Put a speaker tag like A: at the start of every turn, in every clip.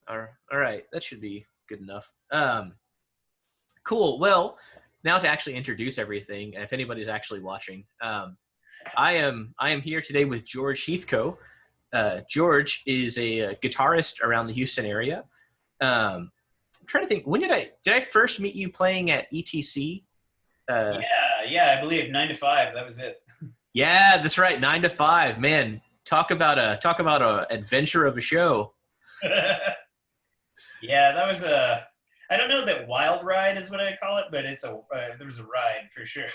A: All right, that should be good enough. Cool. Well, now to actually introduce everything, and if anybody's actually watching, I am here today with George Heathcow. George is a guitarist around the Houston area. I'm trying to think. When did I first meet you playing at ETC? Uh,
B: Yeah, I believe 9 to 5. That was it.
A: yeah, that's right. 9 to 5. Man, talk about a adventure of a show.
B: Yeah, that was a. I don't know that wild ride is what I call it, but it's a. There was a ride for sure.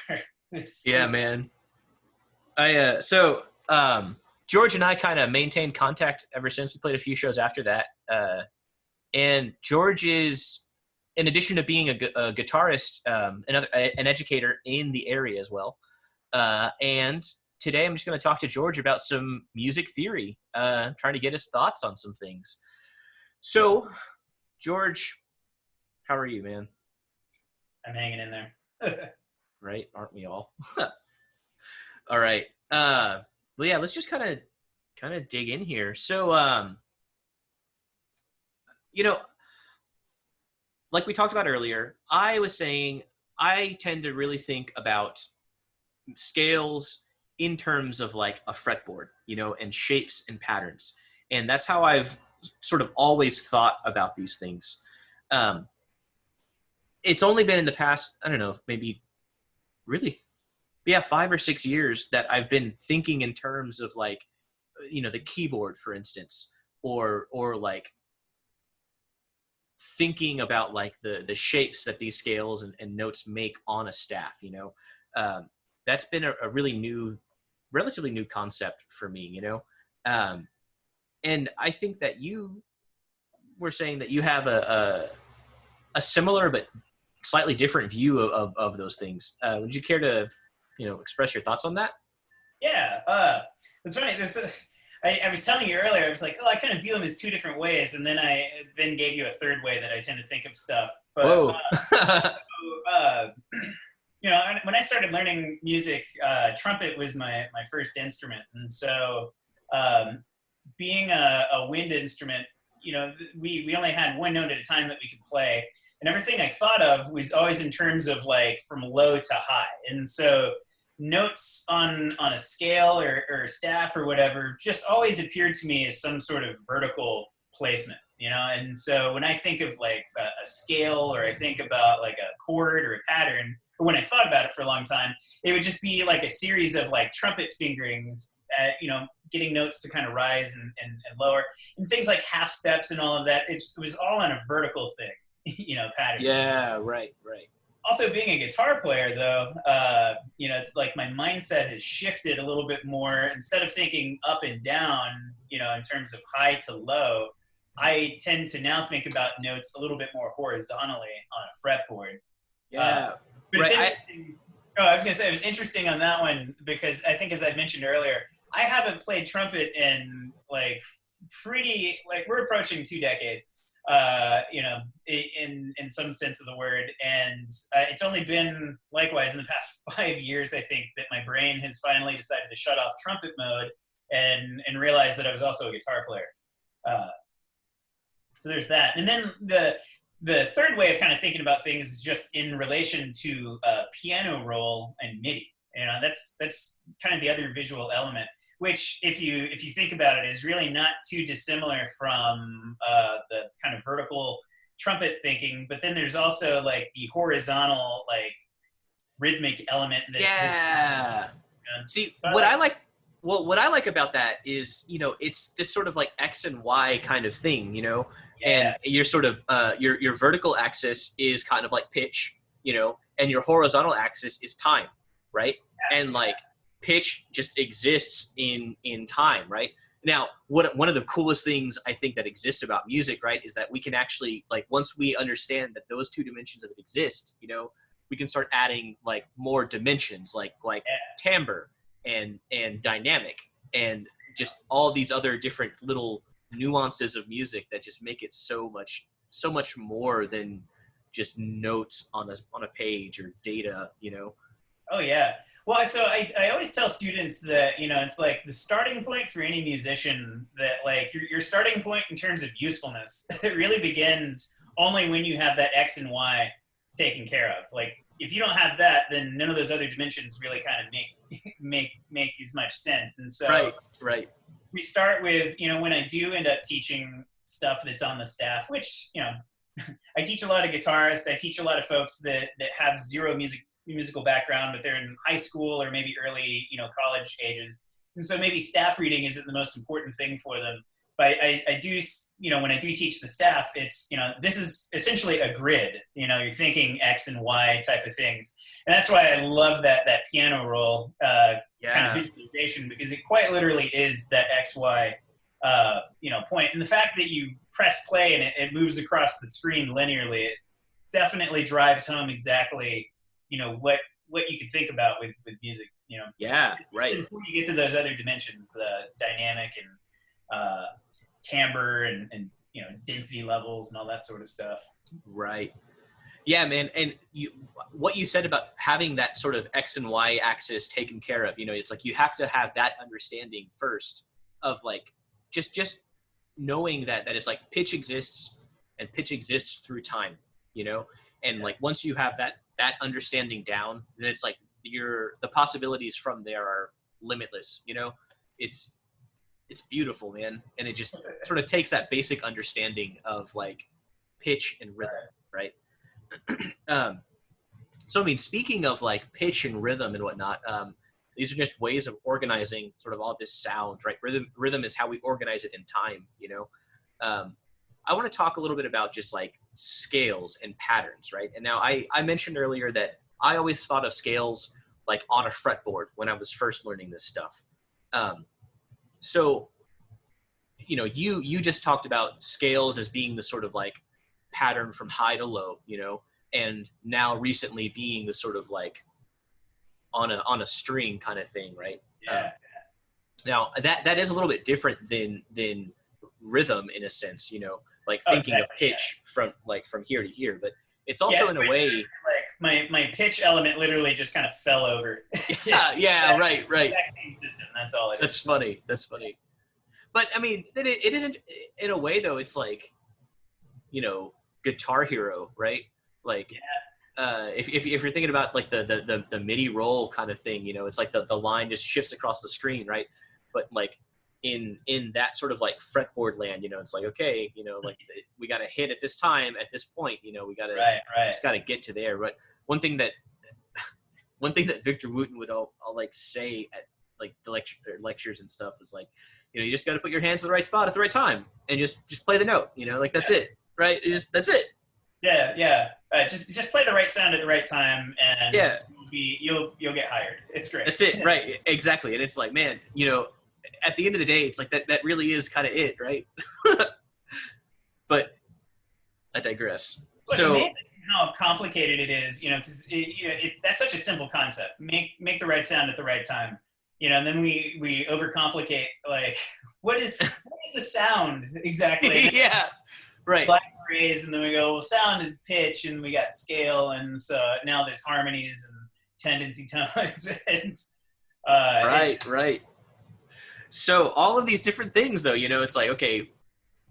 B: It
A: Yeah,
B: was,
A: man. George and I kind of maintained contact ever since. We played a few shows after that. And George is, in addition to being a guitarist, an educator in the area as well. And today I'm just going to talk to George about some music theory, trying to get his thoughts on some things. So, George, how are you, man?
B: I'm hanging in there.
A: Right? Aren't we all? All right. Well, yeah, let's just kind of dig in here. So, you know, like we talked about earlier, I was saying I tend to really think about scales in terms of like a fretboard, and shapes and patterns. And that's how I've sort of always thought about these things. Um, it's only been in the past, I don't know, maybe really, yeah, 5 or 6 years that I've been thinking in terms of like, the keyboard, for instance, or like thinking about like the shapes that these scales and notes make on a staff. That's been a relatively new concept for me. Um, and I think that you were saying that you have a similar but slightly different view of those things. Would you care to express your thoughts on that?
B: Yeah, it's funny. I was telling you earlier. I was like, oh, I kind of view them as two different ways, and then I then gave you a third way that I tend to think of stuff. But
A: Whoa.
B: uh, when I started learning music, trumpet was my first instrument, and so um, being a wind instrument, we only had one note at a time that we could play, and everything I thought of was always in terms of like from low to high, and so notes on a scale or staff or whatever just always appeared to me as some sort of vertical placement, and so when I think of like a scale, or I think about like a chord or a pattern, or when I thought about it for a long time, it would just be like a series of like trumpet fingerings, getting notes to kind of rise and lower, and things like half steps and all of that. It was all on a vertical thing, pattern.
A: Yeah, right.
B: Also, being a guitar player, though, it's like my mindset has shifted a little bit more. Instead of thinking up and down, in terms of high to low, I tend to now think about notes a little bit more horizontally on a fretboard.
A: Yeah.
B: But
A: Right.
B: it's interesting. I was going to say it was interesting on that one because I think, as I mentioned earlier, I haven't played trumpet in like we're approaching 2 decades. In some sense of the word. And it's only been likewise in the past 5 years, I think, that my brain has finally decided to shut off trumpet mode and realize that I was also a guitar player. So there's that. And then the third way of kind of thinking about things is just in relation to piano roll and MIDI. That's kind of the other visual element, which, if you think about it, is really not too dissimilar from the kind of vertical trumpet thinking. But then there's also like the horizontal, like rhythmic element.
A: Yeah. See, what I like about that is, it's this sort of like X and Y kind of thing, and
B: Yeah,
A: your sort of your vertical axis is kind of like pitch, and your horizontal axis is time, right? And like pitch just exists in time, right? Now, one of the coolest things I think that exists about music, right, is that we can actually, like, once we understand that those two dimensions of it exist, we can start adding like more dimensions, like timbre and dynamic and just all these other different little nuances of music that just make it so much more than just notes on a page or data.
B: Oh yeah. Well, so I always tell students that, it's like the starting point for any musician, that like your starting point in terms of usefulness, it really begins only when you have that X and Y taken care of. Like if you don't have that, then none of those other dimensions really kind of make as much sense. And so
A: Right.
B: we start with, when I do end up teaching stuff that's on the staff, which, I teach a lot of guitarists. I teach a lot of folks that have zero musical background, but they're in high school or maybe early, college ages. And so maybe staff reading isn't the most important thing for them. But I do, when I do teach the staff, it's, this is essentially a grid. You're thinking X and Y type of things. And that's why I love that piano roll kind of visualization, because it quite literally is that X, Y, point. And the fact that you press play and it moves across the screen linearly, it definitely drives home exactly, what you can think about with music,
A: Yeah, right.
B: Before you get to those other dimensions, the dynamic and timbre and density levels and all that sort of stuff.
A: Right. Yeah, man. And what you said about having that sort of X and Y axis taken care of, it's like you have to have that understanding first of like just knowing that it's like pitch exists and pitch exists through time, and like once you have that understanding down, then it's like the possibilities from there are limitless. It's beautiful, man. And it just sort of takes that basic understanding of like pitch and rhythm, right? So, I mean, speaking of like pitch and rhythm and whatnot, these are just ways of organizing sort of all this sound, right? Rhythm is how we organize it in time, I want to talk a little bit about just like scales and patterns, right? And now I mentioned earlier that I always thought of scales like on a fretboard when I was first learning this stuff. So, you just talked about scales as being the sort of like pattern from high to low, and now recently being the sort of like on a string kind of thing, right?
B: Yeah.
A: Now that is a little bit different than rhythm in a sense, like thinking of pitch from here to here, but it's also in a way
B: like my pitch element literally just kind of fell over.
A: yeah, right.
B: Exact same system. That's all it
A: is. That's funny. But I mean, it isn't in a way though. It's like, Guitar Hero, right? Like, if you're thinking about like the MIDI roll kind of thing, it's like the line just shifts across the screen, right? But like in that sort of like fretboard land, it's like, okay, like we got to hit at this time at this point, we got to just got to get to there. But one thing that Victor Wooten would all like say at like the lectures and stuff is like, you just got to put your hands in the right spot at the right time and just play the note, like that's it, right? That's it.
B: Yeah. Just play the right sound at the right time, and you'll get hired. It's great.
A: That's it, right? Exactly. And it's like, man, at the end of the day, it's like that really is kind of it, right? But I digress.
B: It's
A: so
B: amazing how complicated it is, because that's such a simple concept. Make the right sound at the right time, and then we overcomplicate, like what is the sound exactly?
A: Yeah, right.
B: Black berets, and then we go, well, sound is pitch, and we got scale, and so now there's harmonies and tendency tones.
A: Right. So all of these different things, though, it's like, okay,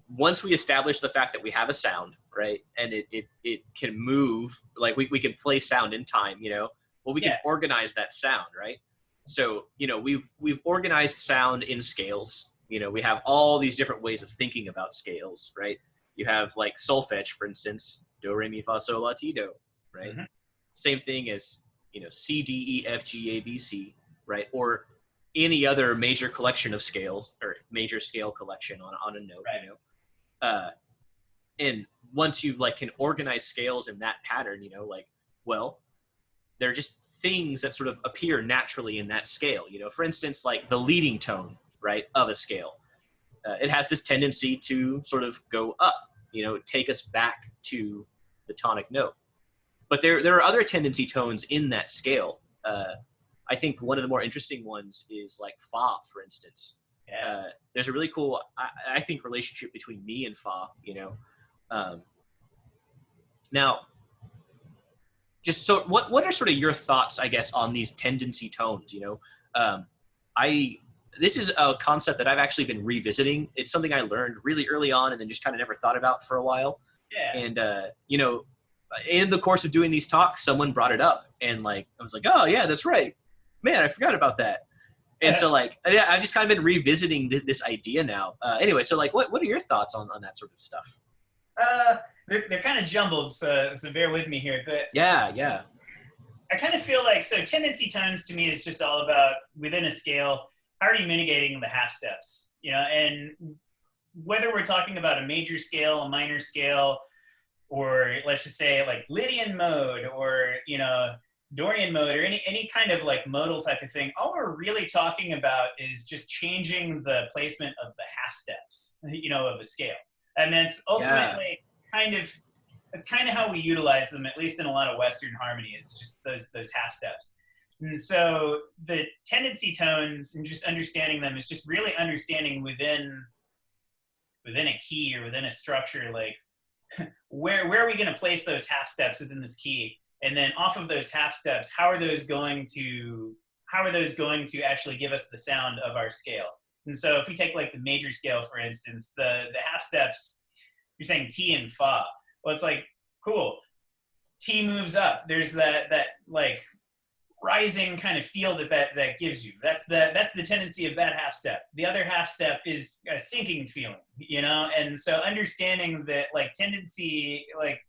A: once we establish the fact that we have a sound, right, and it can move, like we can play sound in time, well, we can organize that sound, right? So, we've organized sound in scales. We have all these different ways of thinking about scales, right? You have like solfege, for instance, do, re, mi, fa, sol, la, ti, do, right? Mm-hmm. Same thing as, C, D, E, F, G, A, B, C, right? Or any other major collection of scales or major scale collection on a note, right. And once you like can organize scales in that pattern, like, well, they're just things that sort of appear naturally in that scale. For instance, like the leading tone, right, of a scale. It has this tendency to sort of go up, take us back to the tonic note. But there are other tendency tones in that scale. I think one of the more interesting ones is like fa, for instance. There's a really cool, I think, relationship between mi and fa, Now, just so what are sort of your thoughts, I guess, on these tendency tones? I this is a concept that I've actually been revisiting. It's something I learned really early on and then just kind of never thought about for a while.
B: Yeah.
A: And in the course of doing these talks, someone brought it up, and like I was like, oh yeah, that's right, man, I forgot about that. And so like I've just kind of been revisiting this idea now. Anyway, so like what are your thoughts on that sort of stuff?
B: They're kind of jumbled, so bear with me here. But
A: Yeah.
B: I kind of feel like, so tendency tones to me is just all about, within a scale, how are you mitigating the half steps? And whether we're talking about a major scale, a minor scale, or let's just say like Lydian mode, or Dorian mode, or any kind of like modal type of thing, all we're really talking about is just changing the placement of the half steps, of a scale. And that's ultimately that's kind of how we utilize them, at least in a lot of Western harmony. It's just those half steps. And so the tendency tones, and just understanding them, is just really understanding within a key or within a structure, like where are we going to place those half steps within this key, and then off of those half steps, how are those going to actually give us the sound of our scale? And so if we take like the major scale, for instance, the half steps, you're saying T and Fa. Well, it's like, cool. T moves up. There's that like rising kind of feel that gives you. That's the tendency of that half step. The other half step is a sinking feeling, And so understanding that like tendency, like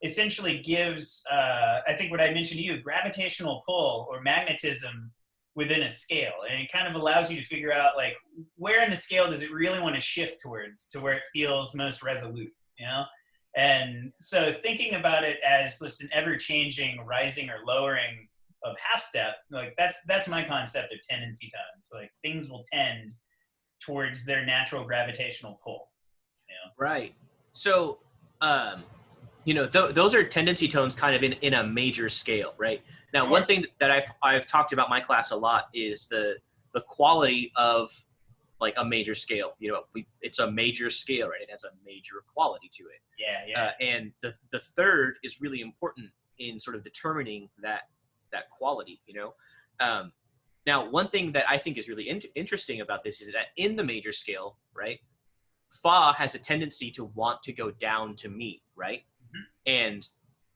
B: essentially gives, I think what I mentioned to you, gravitational pull or magnetism within a scale. And it kind of allows you to figure out like where in the scale does it really want to shift towards, to where it feels most resolute, And so thinking about it as just an ever-changing rising or lowering of half step, like that's my concept of tendency tones. Like things will tend towards their natural gravitational pull.
A: Right. So, those are tendency tones kind of in a major scale, right? Now,
B: Sure.
A: one thing that I've talked about my class a lot is the quality of like a major scale. It's a major scale, right? It has a major quality to it.
B: Yeah.
A: And the third is really important in sort of determining that quality. Now, one thing that I think is really interesting about this is that in the major scale, right, Fa has a tendency to want to go down to Mi, right?
B: Mm-hmm.
A: And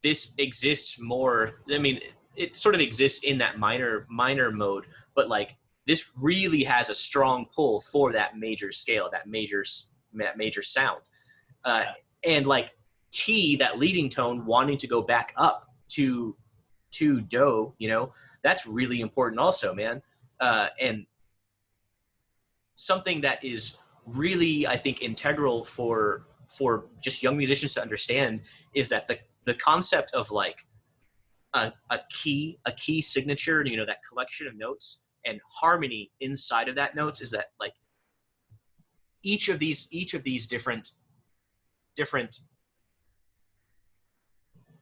A: this exists more. I mean, it sort of exists in that minor mode, but like this really has a strong pull for that major scale, that major sound. And like T, that leading tone, wanting to go back up to Do, that's really important also, man. And something that is really, I think, integral for just young musicians to understand is that the concept of like a key signature, that collection of notes and harmony inside of that notes, is that like each of these different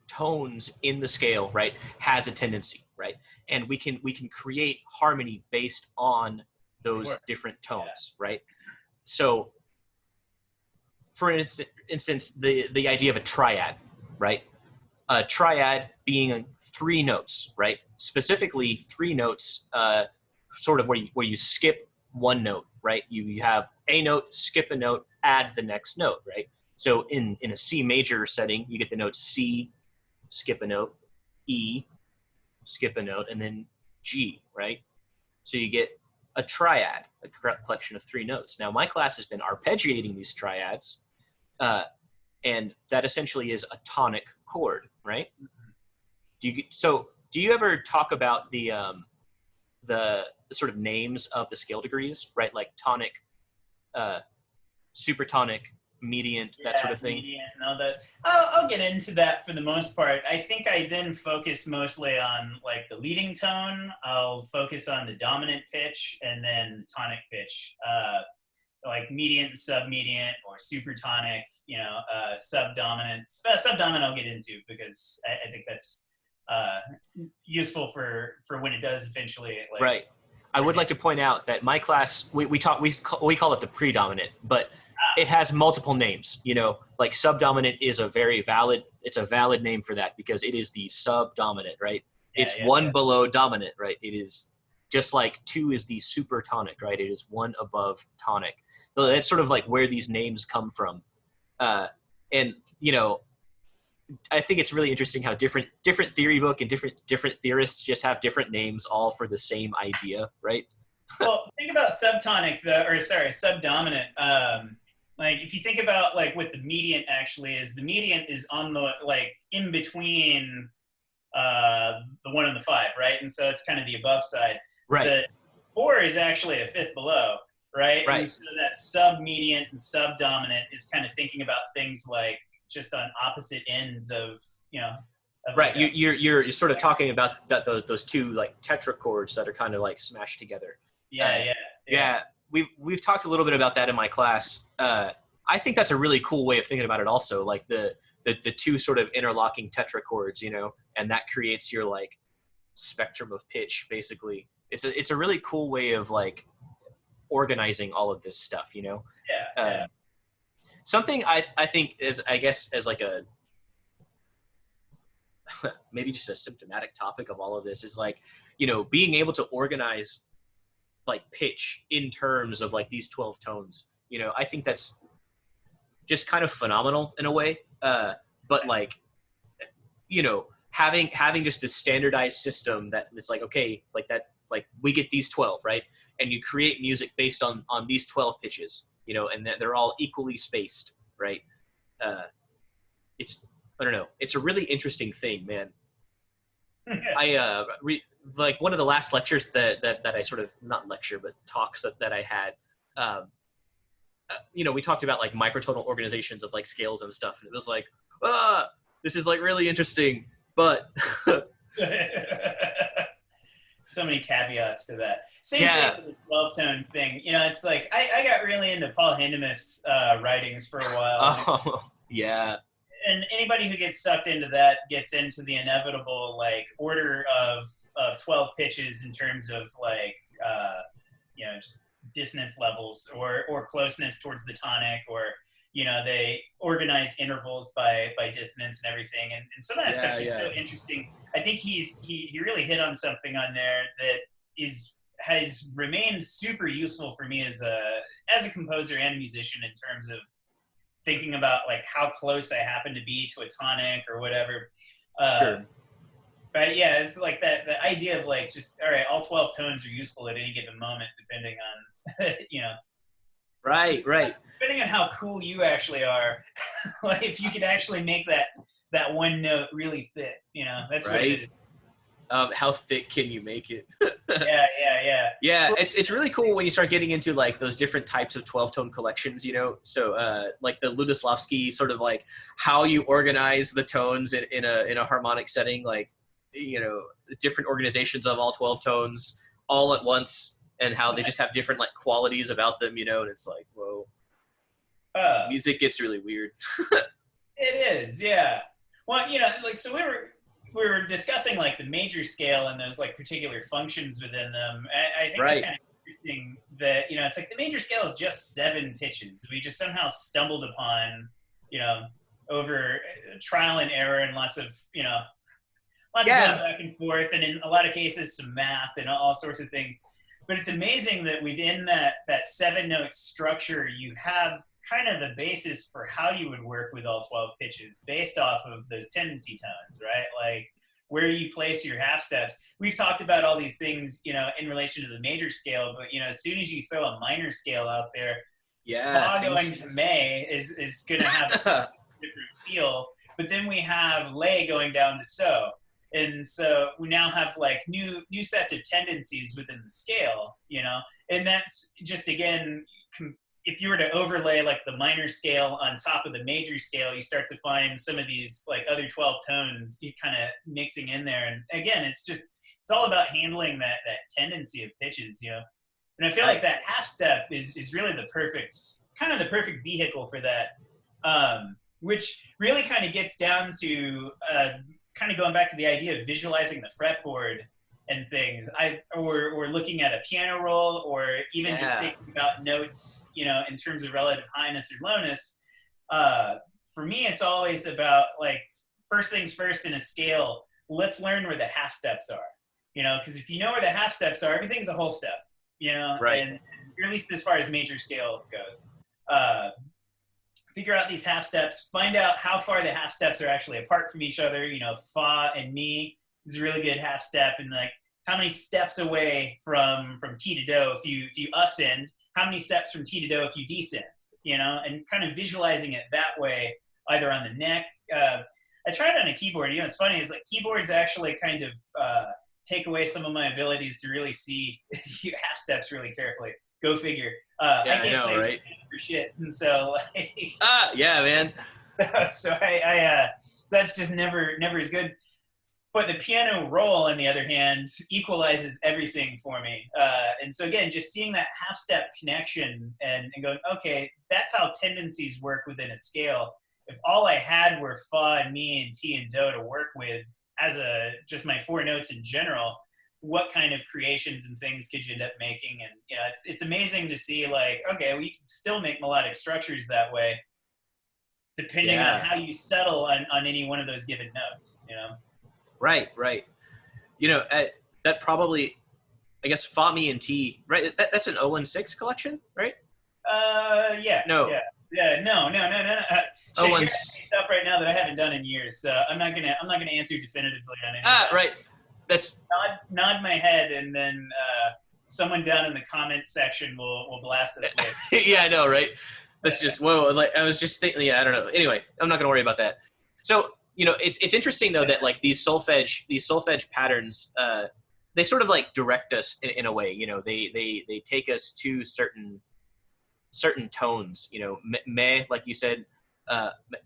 A: tones in the scale, right, has a tendency, right? And we can create harmony based on those different tones, right? So for instance, the idea of a triad, right? A triad being 3 notes, right? Specifically 3 notes, sort of where you skip one note, right? You have a note, skip a note, add the next note, right? So in a C major setting, you get the note C, skip a note, E, skip a note, and then G, right? So you get a triad, a collection of 3 notes. Now, my class has been arpeggiating these triads, and that essentially is a tonic chord, right? Do you ever talk about the sort of names of the scale degrees, right? Like tonic, supertonic, mediant, that sort of thing?
B: Mediant and all that. I'll get into that for the most part. I think I then focus mostly on like the leading tone. I'll focus on the dominant pitch and then tonic pitch, like mediant, submediant, or supertonic, subdominant. Subdominant I'll get into because I think that's useful for when it does eventually.
A: Right. I would like to point out that my class, we call it the predominant, but it has multiple names, you know, like subdominant is a very valid, it's a valid name for that because it is the subdominant, right? It's one below dominant, right? It is just like 2 is the supertonic, right? It is 1 above tonic. So that's sort of like where these names come from. And, you know, I think it's really interesting how different theory book and different theorists just have different names all for the same idea, right?
B: Well, think about subdominant. Like if you think about like what the median actually is, the median is on the like in between the 1 and the 5, right? And so it's kind of the above side.
A: Right.
B: The 4 is actually a fifth below, right?
A: Right.
B: And so that submedian and subdominant is kind of thinking about things like just on opposite ends of, you know. Of
A: right.
B: Like
A: you're sort of talking about that those 2 like tetrachords that are kind of like smashed together. Yeah. We've talked a little bit about that in my class. I think that's a really cool way of thinking about it also, like the 2 sort of interlocking tetrachords, you know, and that creates your like spectrum of pitch basically. It's a really cool way of like organizing all of this stuff, you know. Something I think is, I guess, as like a maybe just a symptomatic topic of all of this is like, you know, being able to organize like pitch in terms of like these 12 tones, you know. I think that's just kind of phenomenal in a way. But like, you know, having just this standardized system that it's like, okay, like that, like we get these 12, right? And you create music based on these 12 pitches, you know, and they're all equally spaced, right? I don't know. It's a really interesting thing, man. Like one of the last lectures that I sort of, not lecture, but talks that I had, you know, we talked about like microtonal organizations of like scales and stuff. And it was like, this is like really interesting, but
B: so many caveats to that. Same thing with the 12-tone thing. You know, it's like I got really into Paul Hindemith's writings for a while.
A: Oh, yeah.
B: And anybody who gets sucked into that gets into the inevitable like order of 12 pitches in terms of like you know, just dissonance levels or closeness towards the tonic, or you know, they organize intervals by dissonance and everything, and some of that stuff's just so interesting. I think he really hit on something on there that has remained super useful for me as a composer and a musician in terms of thinking about like how close I happen to be to a tonic or whatever.
A: Sure.
B: But yeah, it's like the idea of like just, all right, all 12 tones are useful at any given moment depending on, you know.
A: Right.
B: Depending on how cool you actually are, like if you could actually make that one note really fit, you know, that's right. What it is.
A: How thick can you make it?
B: Yeah.
A: It's really cool when you start getting into like those different types of 12-tone collections, you know. So like the Lutosławski sort of like how you organize the tones in a harmonic setting, like, you know, different organizations of all 12 tones all at once, and how they just have different like qualities about them, you know. And it's like, whoa, music gets really weird.
B: It is, yeah. Well, you know, like so we were discussing like the major scale and those like particular functions within them. I think it's kind of interesting that, you know, it's like the major scale is just 7 pitches. We just somehow stumbled upon, you know, over trial and error and lots of, you know, of going back and forth, and in a lot of cases some math and all sorts of things. But it's amazing that within that 7-note structure, you have kind of the basis for how you would work with all 12 pitches based off of those tendency tones, right? Like where you place your half steps. We've talked about all these things, you know, in relation to the major scale, but, you know, as soon as you throw a minor scale out there, Fa going to May is going to have a different feel. But then we have Lay going down to So. And so we now have like new sets of tendencies within the scale, you know, and that's just, again, if you were to overlay like the minor scale on top of the major scale, you start to find some of these like other 12 tones you kind of mixing in there. And again, it's all about handling that tendency of pitches, you know. And I feel like that half step is really the perfect vehicle for that, which really kind of gets down to kind of going back to the idea of visualizing the fretboard and things. Or looking at a piano roll, or even just
A: Yeah.
B: thinking about notes, in terms of relative highness or lowness. For me, it's always about like first things first in a scale. Let's learn where the half steps are, because if you know where the half steps are, everything's a whole step,
A: Right.
B: and or at least as far as major scale goes. Figure out these half steps, find out how far the half steps are actually apart from each other. Fa and mi is a really good half step, and like how many steps away from T to do if you ascend, how many steps from T to do if you descend, and kind of visualizing it that way, either on the neck. I tried on a keyboard. It's funny, is like keyboards actually kind of take away some of my abilities to really see half steps really carefully. Go figure.
A: Yeah,
B: I
A: I
B: can't
A: know,
B: play
A: right?
B: for shit, and so like,
A: Yeah, man.
B: so so that's just never as good. But the piano roll, on the other hand, equalizes everything for me. And so again, just seeing that half step connection and going, okay, that's how tendencies work within a scale. If all I had were fa and mi and ti and do to work with as just my four notes in general, what kind of creations and things could you end up making? And it's amazing to see, like, okay, we can still make melodic structures that way, depending on how you settle on any one of those given notes.
A: Right. That probably, I guess, Fa, Mi, and T, right? That's an 016 collection, right?
B: Yeah.
A: No.
B: Yeah. No.
A: Oh,
B: Shane, you're asking stuff right now that I haven't done in years, so I'm not gonna answer definitively on any.
A: Right. That's
B: nod my head, and then someone down in the comment section will blast us later.
A: Yeah, I know, right? That's just whoa. Like I was just thinking. Yeah, I don't know. Anyway, I'm not gonna worry about that. So it's interesting though that like these solfege patterns, they sort of like direct us in a way. They take us to certain tones. Me, like you said,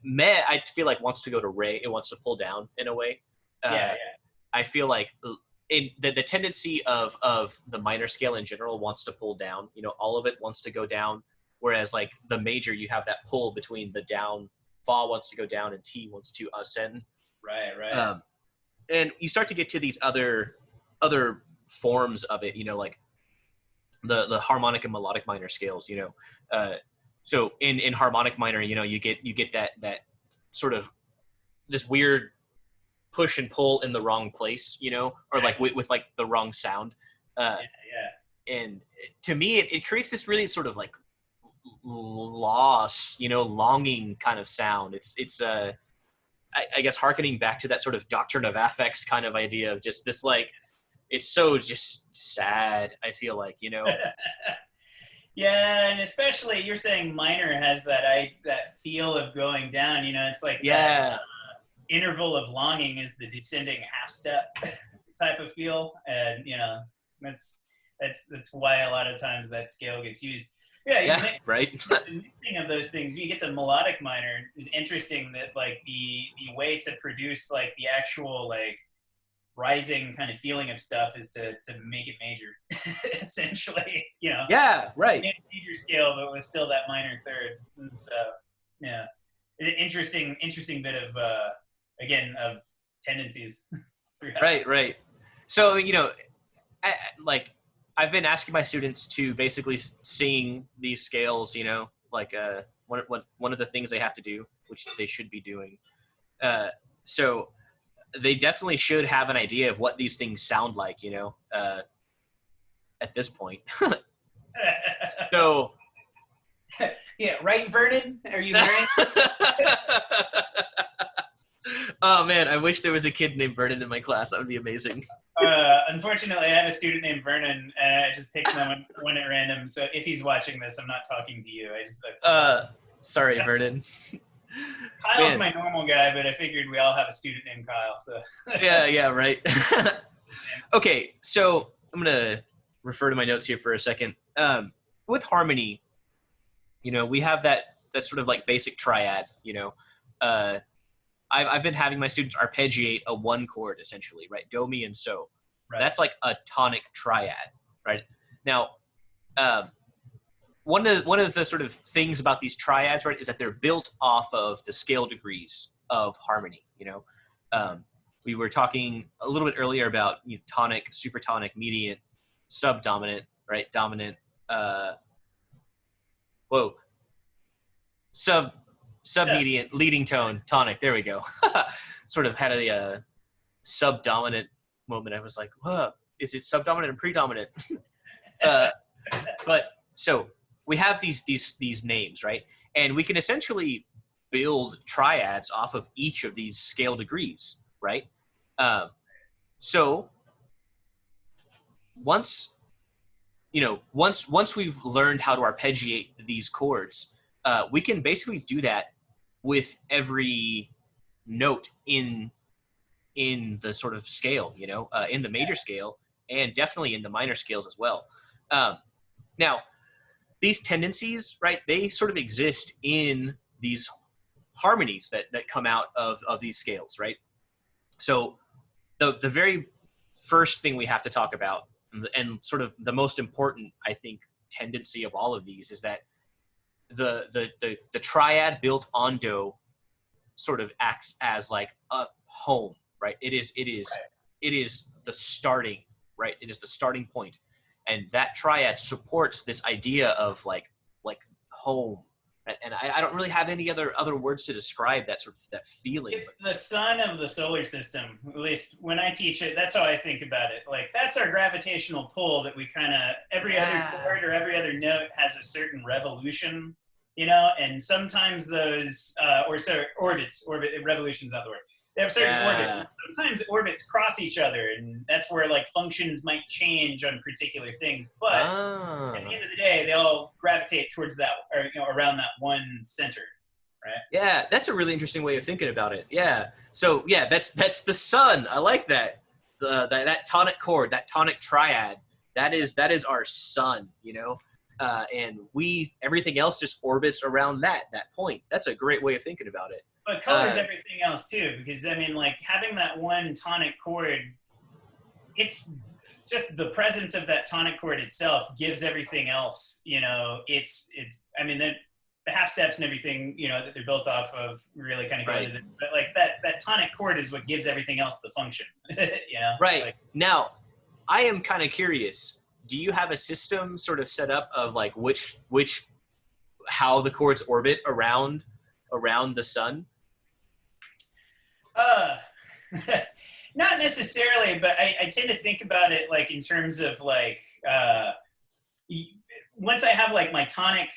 A: me, I feel like wants to go to re. It wants to pull down in a way.
B: Yeah.
A: I feel like the tendency of the minor scale in general wants to pull down. All of it wants to go down. Whereas like the major, you have that pull between the down. Fa wants to go down and T wants to ascend.
B: Right.
A: And you start to get to these other forms of it. Like the harmonic and melodic minor scales. So in harmonic minor, you get that sort of this weird push and pull in the wrong place, or like with like the wrong sound.
B: Yeah.
A: And to me, it creates this really sort of like loss, longing kind of sound. It's I guess harkening back to that sort of doctrine of affects kind of idea of just this, like, it's so just sad. I feel like,
B: Yeah, and especially you're saying minor has that feel of going down. It's like that interval of longing is the descending half step type of feel, and that's why a lot of times that scale gets used.
A: Right.
B: The mixing of those things, you get to melodic minor, is interesting. That like the way to produce like the actual like rising kind of feeling of stuff is to make it major, essentially.
A: Yeah, right.
B: Major scale, but with still that minor third. And so interesting bit of again of tendencies.
A: Right. So I've been asking my students to basically sing these scales, like one of the things they have to do, which they should be doing. So they definitely should have an idea of what these things sound like, at this point. So
B: yeah, right, Vernon? Are you married?
A: Oh man, I wish there was a kid named Vernon in my class. That would be amazing.
B: Unfortunately, I have a student named Vernon, and I just picked one at random. So if he's watching this, I'm not talking to you.
A: Sorry, Vernon.
B: Kyle's my normal guy, but I figured we all have a student named Kyle. So
A: yeah, right. Okay, so I'm gonna refer to my notes here for a second. With harmony, we have that sort of like basic triad. I've been having my students arpeggiate a one chord essentially, right? Do, mi, and so. Right. That's like a tonic triad, right? Now, one of the sort of things about these triads, right, is that they're built off of the scale degrees of harmony. we were talking a little bit earlier about tonic, supertonic, mediant, subdominant, right? Dominant. Whoa. Submediant, leading tone, tonic. There we go. Sort of had a subdominant moment. I was like, whoa, is it subdominant and predominant? But so we have these names, right? And we can essentially build triads off of each of these scale degrees, right? So once we've learned how to arpeggiate these chords, we can basically do that with every note in the sort of scale, in the major scale, and definitely in the minor scales as well. Now, these tendencies, right, they sort of exist in these harmonies that come out of these scales, right? So the very first thing we have to talk about, and sort of the most important, I think, tendency of all of these, is that the triad built on Do sort of acts as like a home, right? It is the starting, right? It is the starting point. And that triad supports this idea of like home. And I don't really have any other words to describe that sort of that feeling.
B: It's the sun of the solar system. At least when I teach it, that's how I think about it. Like, that's our gravitational pull that we kind of, every other chord or every other note has a certain revolution, and sometimes those, revolution's not the word. They have certain orbits. Sometimes orbits cross each other, and that's where like functions might change on particular things. But at the end of the day, they all gravitate towards that, or around that one center, right?
A: Yeah, that's a really interesting way of thinking about it. Yeah. So yeah, that's the sun. I like that. That tonic chord, that tonic triad. That is our sun. And everything else just orbits around that point. That's a great way of thinking about it.
B: But colors everything else too, because I mean, like, having that one tonic chord, it's just the presence of that tonic chord itself gives everything else. It's. I mean, the half steps and everything, that they're built off of really kind of go into it. But like that tonic chord is what gives everything else the function.
A: Right.
B: Like,
A: Now, I am kind of curious. Do you have a system sort of set up of like how the chords orbit around the sun?
B: Not necessarily, but I tend to think about it like in terms of like once I have like my tonic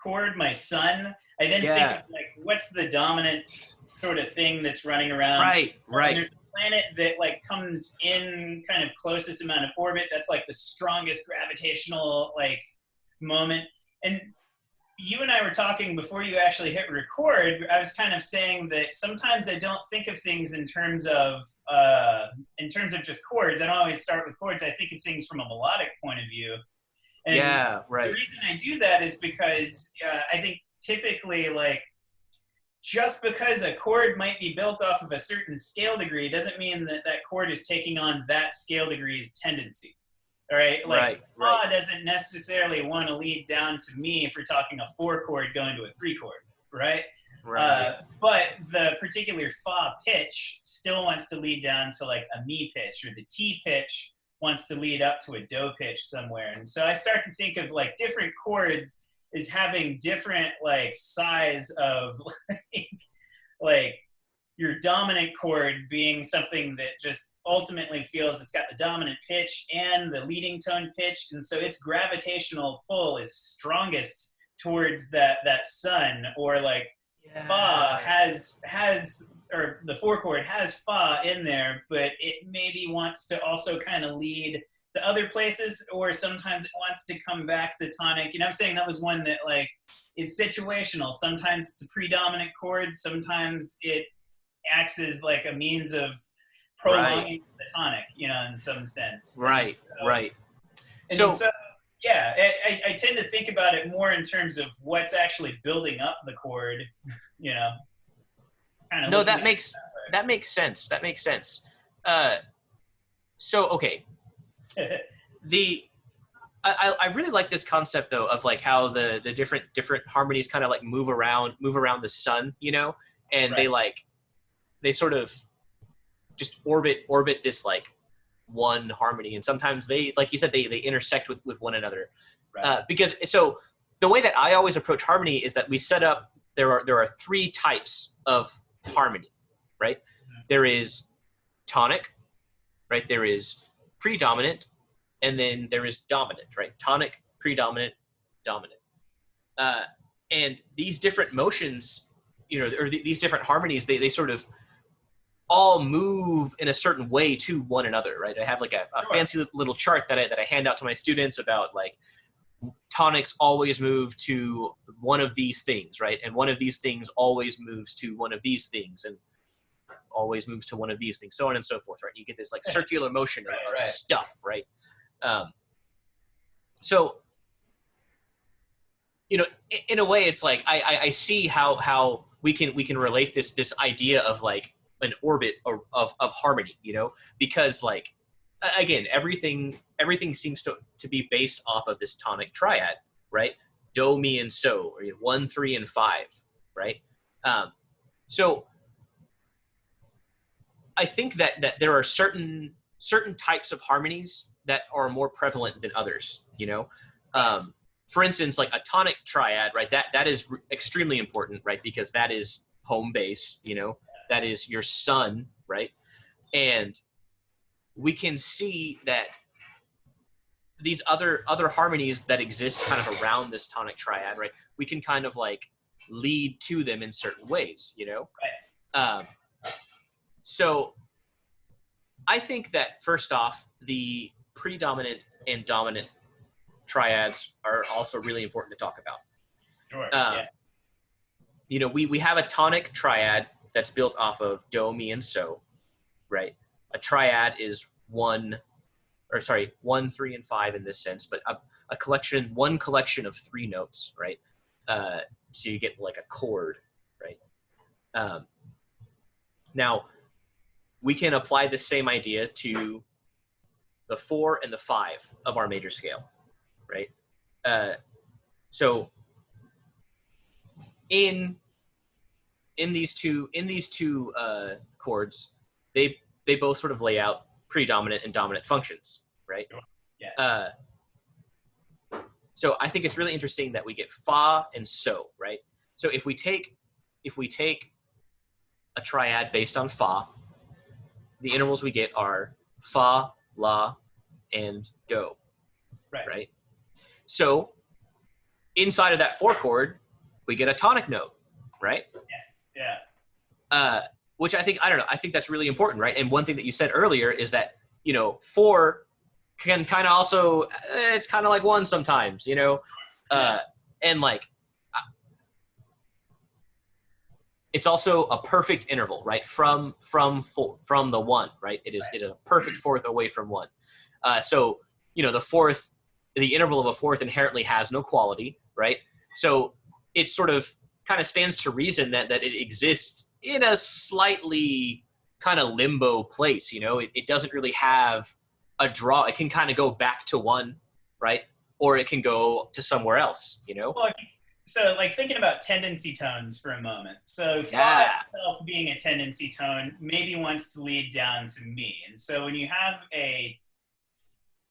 B: chord, my sun, I then think of like what's the dominant sort of thing that's running around.
A: Right.
B: And there's a planet that like comes in kind of closest amount of orbit. That's like the strongest gravitational like moment. And you and I were talking before you actually hit record. I was kind of saying that sometimes I don't think of things in terms of just chords. I don't always start with chords. I think of things from a melodic point of view. And the reason I do that is because I think typically, like, just because a chord might be built off of a certain scale degree doesn't mean that that chord is taking on that scale degree's tendency. All right, like fa doesn't necessarily want to lead down to me if we're talking a 4 chord going to a 3 chord, right? But the particular fa pitch still wants to lead down to like a mi pitch, or the T pitch wants to lead up to a do pitch somewhere. And so I start to think of like different chords as having different like size of like your dominant chord being something that just ultimately feels it's got the dominant pitch and the leading tone pitch, and so its gravitational pull is strongest towards that sun, or like fa has or the 4 chord has fa in there, but it maybe wants to also kind of lead to other places, or sometimes it wants to come back to tonic. I'm saying that was one that like is situational. Sometimes it's a predominant chord, sometimes it acts as like a means of prolonging the tonic, in some sense.
A: Right.
B: So yeah, I tend to think about it more in terms of what's actually building up the chord, kind of.
A: No, that makes sense. That makes sense. So, okay. I really like this concept though of like how the different harmonies kind of like move around the sun, and they sort of just orbit this like one harmony, and sometimes they, like you said, they intersect with one another.
B: Right.
A: Because so the way that I always approach harmony is that we set up, there are three types of harmony, right? There is tonic, right? There is predominant, and then there is dominant, right? Tonic, predominant, dominant. And these different motions, or these different harmonies, they sort of all move in a certain way to one another, right? I have like a fancy little chart that I hand out to my students about like tonics always move to one of these things, right? And one of these things always moves to one of these things, and always moves to one of these things, so on and so forth, right? You get this like circular motion of stuff, right? So, in a way, it's like I see how we can relate this idea of like an orbit of harmony, because like again, everything seems to be based off of this tonic triad, right? Do, mi, and so, or 1, 3, and 5, right? So I think that there are certain types of harmonies that are more prevalent than others, for instance, like a tonic triad, right? That is extremely important, right? Because that is home base, that is your sun, right? And we can see that these other harmonies that exist kind of around this tonic triad, right? We can kind of like lead to them in certain ways, So I think that first off, the predominant and dominant triads are also really important to talk about.
B: Sure.
A: We have a tonic triad that's built off of do, mi, and so, right? A triad is 1, 3, and 5 in this sense, but one collection of 3 notes, right? So you get like a chord, right? Now, we can apply the same idea to the 4 and the 5 of our major scale, right? So in these two chords, they both sort of lay out predominant and dominant functions, right?
B: Yeah.
A: So I think it's really interesting that we get fa and so, right? So if we take a triad based on fa, the intervals we get are fa, la, and do, right? So inside of that 4 chord, we get a tonic note, right?
B: Yes. Yeah.
A: Which I think that's really important, right? And one thing that you said earlier is that 4 can kind of also, it's kind of like 1 sometimes, and like it's also a perfect interval, right? From the 1, right? It is a perfect fourth away from 1. So the fourth, the interval of a fourth inherently has no quality, right? So it sort of kind of stands to reason that it exists in a slightly kind of limbo place. It doesn't really have a draw. It can kind of go back to 1, right? Or it can go to somewhere else,
B: Well, so like thinking about tendency tones for a moment. So fa itself being a tendency tone maybe wants to lead down to mi. And so when you have a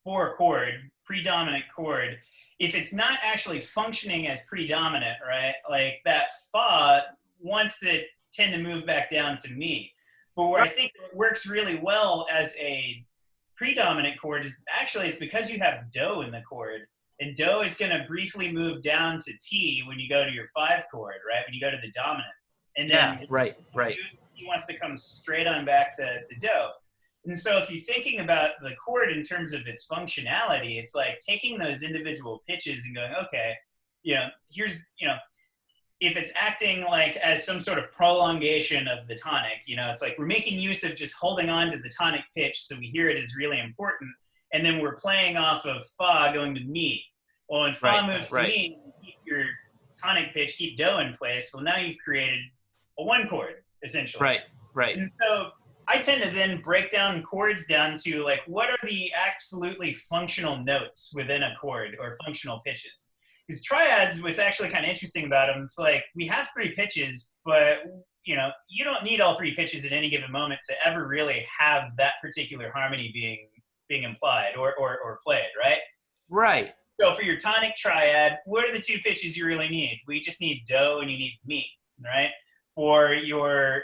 B: 4 chord, predominant chord, if it's not actually functioning as predominant, right? Like that fa wants to tend to move back down to mi. But where I think it works really well as a predominant chord is actually it's because you have do in the chord. And do is going to briefly move down to T when you go to your 5 chord, right? When you go to the dominant. And then
A: right.
B: He wants to come straight on back to do. And so if you're thinking about the chord in terms of its functionality, it's like taking those individual pitches and going, okay, here's, if it's acting like as some sort of prolongation of the tonic, it's like we're making use of just holding on to the tonic pitch so we hear it is really important. And then we're playing off of fa going to mi. Well, when fa moves to mi, you keep your tonic pitch, keep do in place. Well, now you've created a 1 chord, essentially.
A: Right.
B: And so I tend to then break down chords down to like, what are the absolutely functional notes within a chord or functional pitches? Because triads, what's actually kind of interesting about them, it's like we have 3 pitches, but you know, you don't need all three pitches at any given moment to ever really have that particular harmony being implied or played, right?
A: Right.
B: So for your tonic triad, what are the two pitches you really need? We just need do and you need mi, right? For your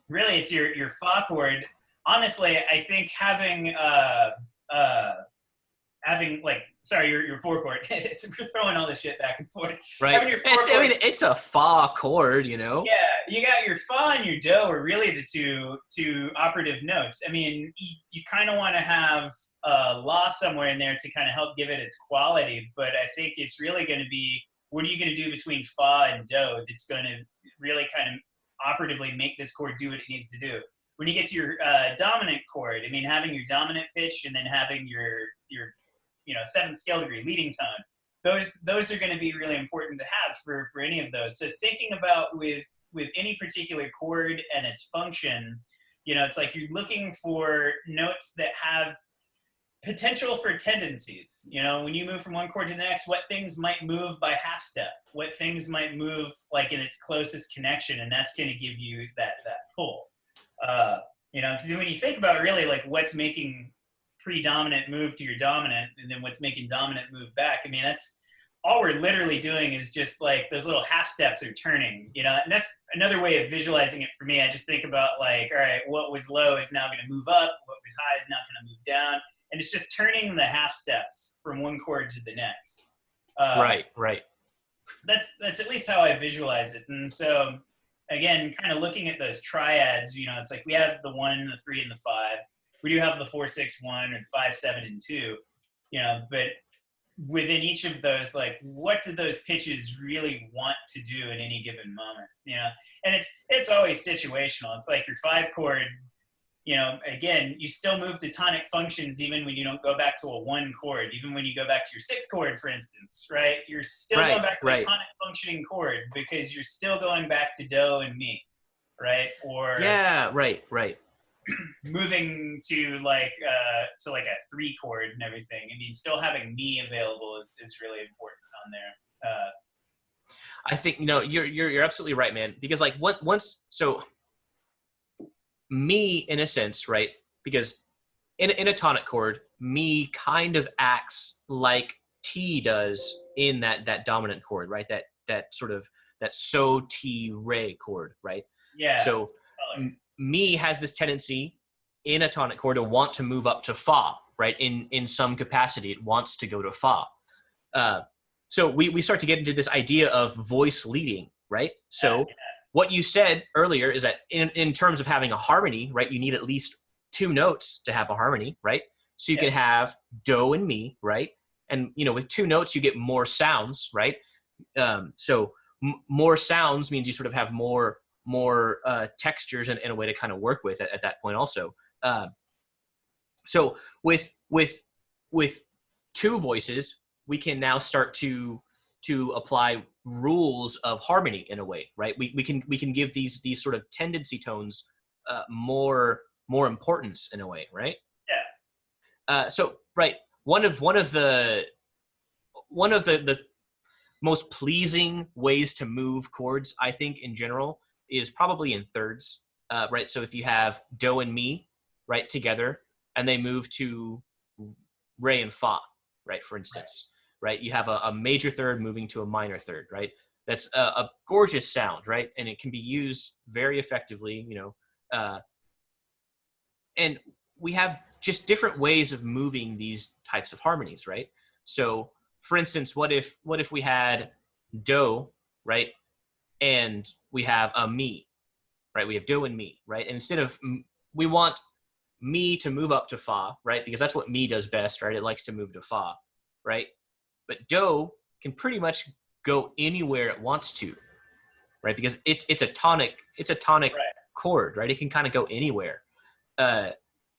B: really, it's your fa chord. Honestly, I think having like, sorry, your four chord. We're throwing all this shit back and forth.
A: Right.
B: Having your four chord,
A: I mean, it's a fa chord, you know.
B: yeah, you got your fa and your do are really the two operative notes. I mean, you kind of want to have la somewhere in there to kind of help give it its quality, but I think it's really going to be, what are you going to do between fa and do that's going to really kind of operatively make this chord do what it needs to do. When you get to your dominant chord, I mean, having your dominant pitch and then having your seventh scale degree leading tone, those are going to be really important to have for any of those. So thinking about with any particular chord and its function, it's like you're looking for notes that have potential for tendencies. When you move from one chord to the next, what things might move by half step, what things might move like in its closest connection, and that's going to give you that pull. Because when you think about really like what's making predominant move to your dominant and then what's making dominant move back, I mean, that's all we're literally doing is just like those little half steps are turning, and that's another way of visualizing it for me. I just think about like, all right, what was low is now going to move up, what was high is now going to move down, and it's just turning the half steps from one chord to the next.
A: Right.
B: That's at least how I visualize it. And so again, kind of looking at those triads, it's like we have the 1, the 3, and the 5. We do have the 4, 6, 1, and 5, 7, and 2, but within each of those, like, what do those pitches really want to do at any given moment? And it's always situational. It's like your 5 chord, again, you still move to tonic functions even when you don't go back to a 1 chord, even when you go back to your 6 chord, for instance, right? You're still going back to a tonic functioning chord because you're still going back to do and mi, right? Or
A: right.
B: moving to like a 3 chord and everything. I mean, still having mi available is really important on there.
A: I think you're absolutely right, man. Because like so mi, in a sense, right? Because in a tonic chord, mi kind of acts like T does in that dominant chord, right? That sort of that so T re chord, right?
B: Yeah.
A: So mi has this tendency in a tonic chord to want to move up to fa, right? In some capacity, it wants to go to fa. So we start to get into this idea of voice leading, right? So what you said earlier is that in terms of having a harmony, right, you need at least 2 notes to have a harmony, right? So you can have do and mi, right? And with 2 notes, you get more sounds, right? So more sounds means you sort of have more textures and a way to kind of work with at that point also. So with 2 voices, we can now start to apply rules of harmony in a way, right? We can give these sort of tendency tones more importance in a way, right? So right, one of the most pleasing ways to move chords, I think, in general, is probably in thirds, right? So if you have do and mi, right, together, and they move to re and fa, right, for instance, right? You have a major third moving to a minor third, right? That's a gorgeous sound, right? And it can be used very effectively, and we have just different ways of moving these types of harmonies, right? So, for instance, what if we had do, right, and we have a mi, right? We have do and mi, right? And instead of we want mi to move up to fa, right? Because that's what mi does best, right? It likes to move to fa, right? But do can pretty much go anywhere it wants to, right? Because it's a tonic chord, right? It can kind of go anywhere.